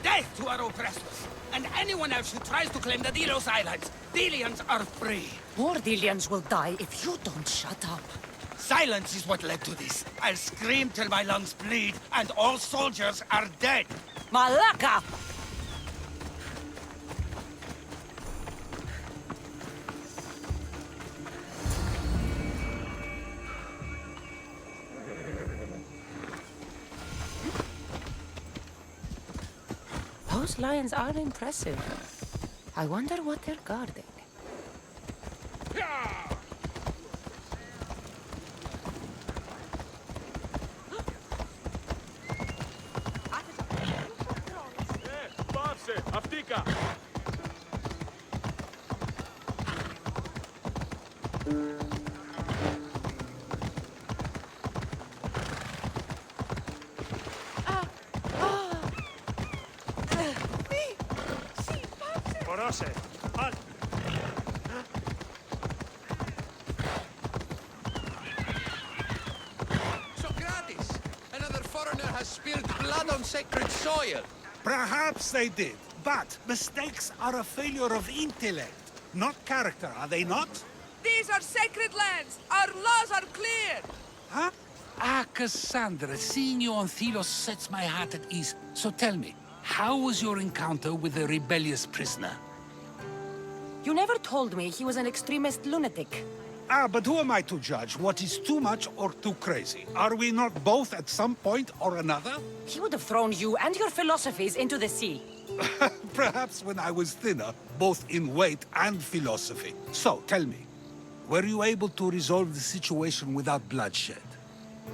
Death to our oppressors, and anyone else who tries to claim the Delos Islands. Delians are free. More Delians will die if you don't shut up. Silence is what led to this. I'll scream till my lungs bleed, and all soldiers are dead. Malaka! Those lions are impressive. I wonder what they're guarding. Socrates! Another foreigner has spilled blood on sacred soil. Perhaps they did, but mistakes are a failure of intellect, not character, are they not? These are sacred lands! Our laws are clear! Huh? Ah, Cassandra, seeing you on Delos sets my heart at ease. So tell me, how was your encounter with the rebellious prisoner? You never told me he was an extremist lunatic. Ah, but who am I to judge what is too much or too crazy? Are we not both at some point or another? He would have thrown you and your philosophies into the sea. Perhaps when I was thinner, both in weight and philosophy. So, tell me, were you able to resolve the situation without bloodshed?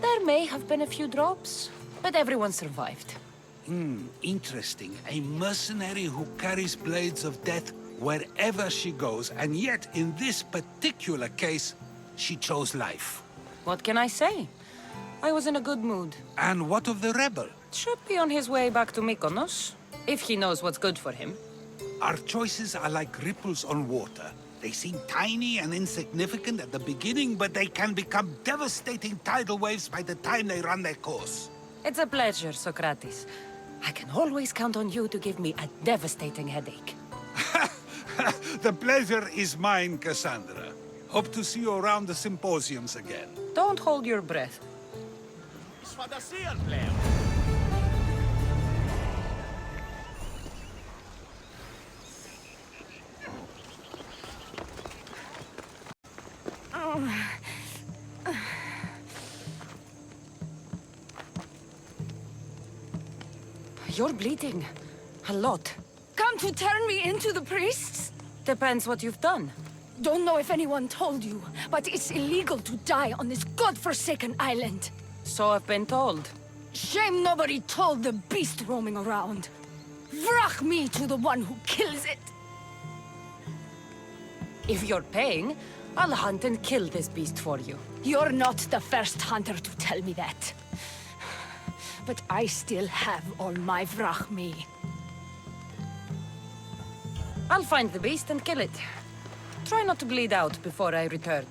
There may have been a few drops, but everyone survived. Interesting. A mercenary who carries blades of death wherever she goes, and yet, in this particular case, she chose life. What can I say? I was in a good mood. And what of the rebel? Should be on his way back to Mykonos, if he knows what's good for him. Our choices are like ripples on water. They seem tiny and insignificant at the beginning, but they can become devastating tidal waves by the time they run their course. It's a pleasure, Socrates. I can always count on you to give me a devastating headache. The pleasure is mine, Cassandra. Hope to see you around the symposiums again. Don't hold your breath. You're bleeding. A lot. Come to turn me into the priests? Depends what you've done. Don't know if anyone told you, but it's illegal to die on this godforsaken island. So I've been told. Shame nobody told the beast roaming around. Vrach me to the one who kills it. If you're paying, I'll hunt and kill this beast for you. You're not the first hunter to tell me that. But I still have all my vrach me. I'll find the beast and kill it. Try not to bleed out before I return.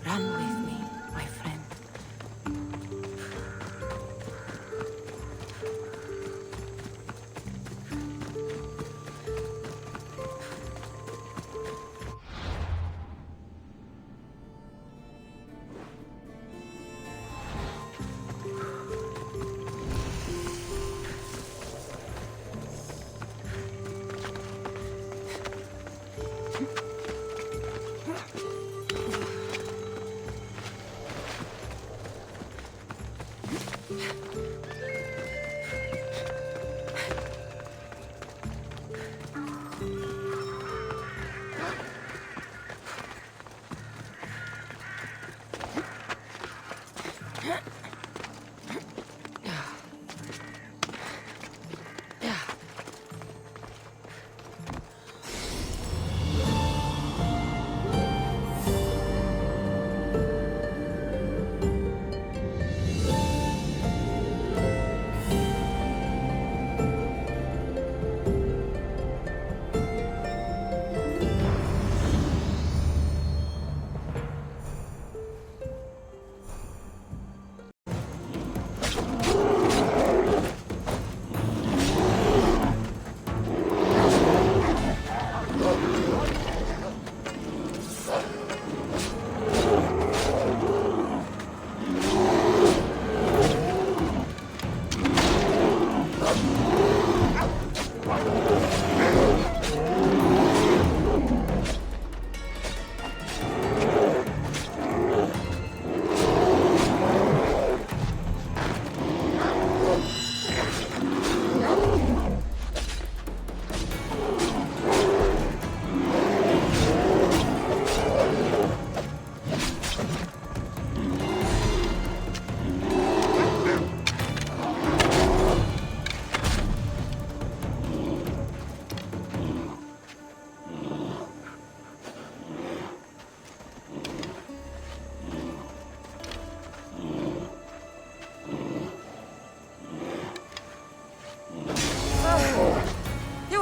Run with me, my friend.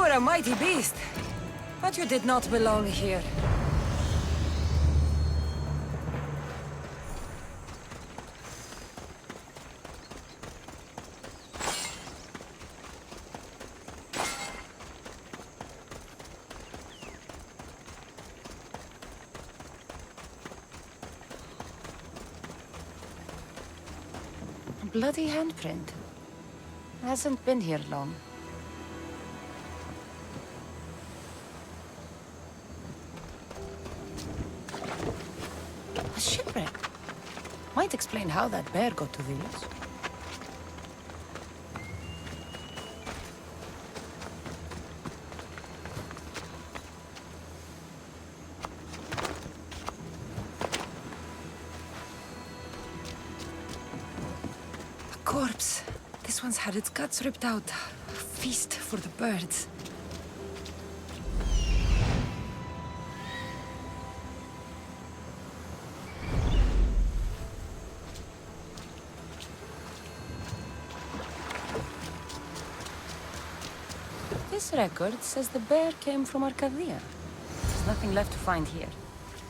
A mighty beast, but you did not belong here. bloody handprint. Hasn't been here long. A shipwreck. Might explain how that bear got to Delos. A corpse. This one's had its guts ripped out. A feast for the birds. This record says the bear came from Arcadia. There's nothing left to find here.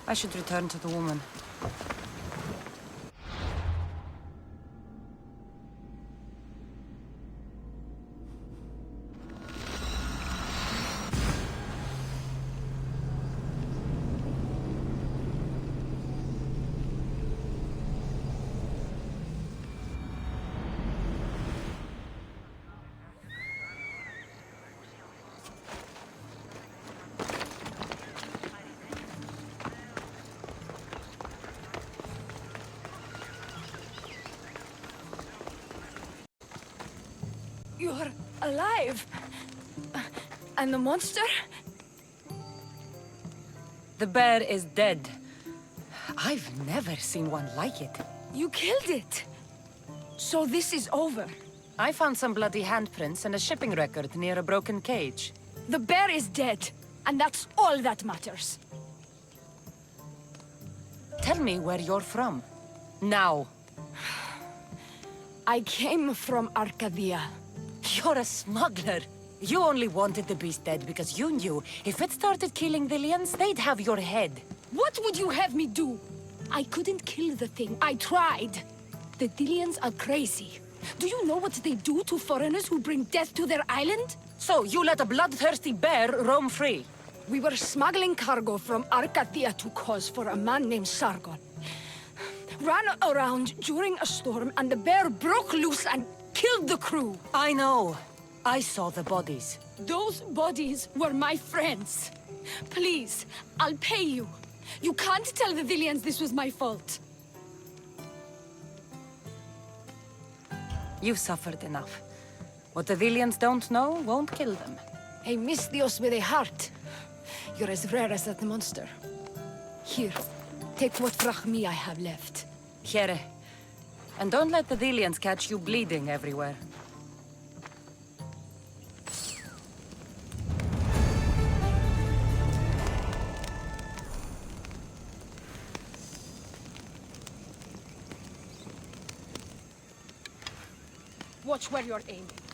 I should return to the woman. You're alive! And the monster? The bear is dead. I've never seen one like it. You killed it! So this is over? I found some bloody handprints and a shipping record near a broken cage. The bear is dead, and that's all that matters. Tell me where you're from. Now. I came from Arcadia. You're a smuggler. You only wanted the beast dead because you knew if it started killing Dilians, they'd have your head. What would you have me do? I couldn't kill the thing. I tried. The Dilians are crazy. Do you know what they do to foreigners who bring death to their island? So you let a bloodthirsty bear roam free? We were smuggling cargo from Arcadia to Kos for a man named Sargon. Ran around during a storm and the bear broke loose and killed the crew. I know. I saw the bodies. Those bodies were my friends. Please, I'll pay you. You can't tell the Dilians this was my fault. You've suffered enough. What the Dilians don't know won't kill them. A Misthios with a heart. You're as rare as that monster. Here, take what drachmi I have left. Here. And don't let the Dilians catch you bleeding everywhere. Watch where you're aiming.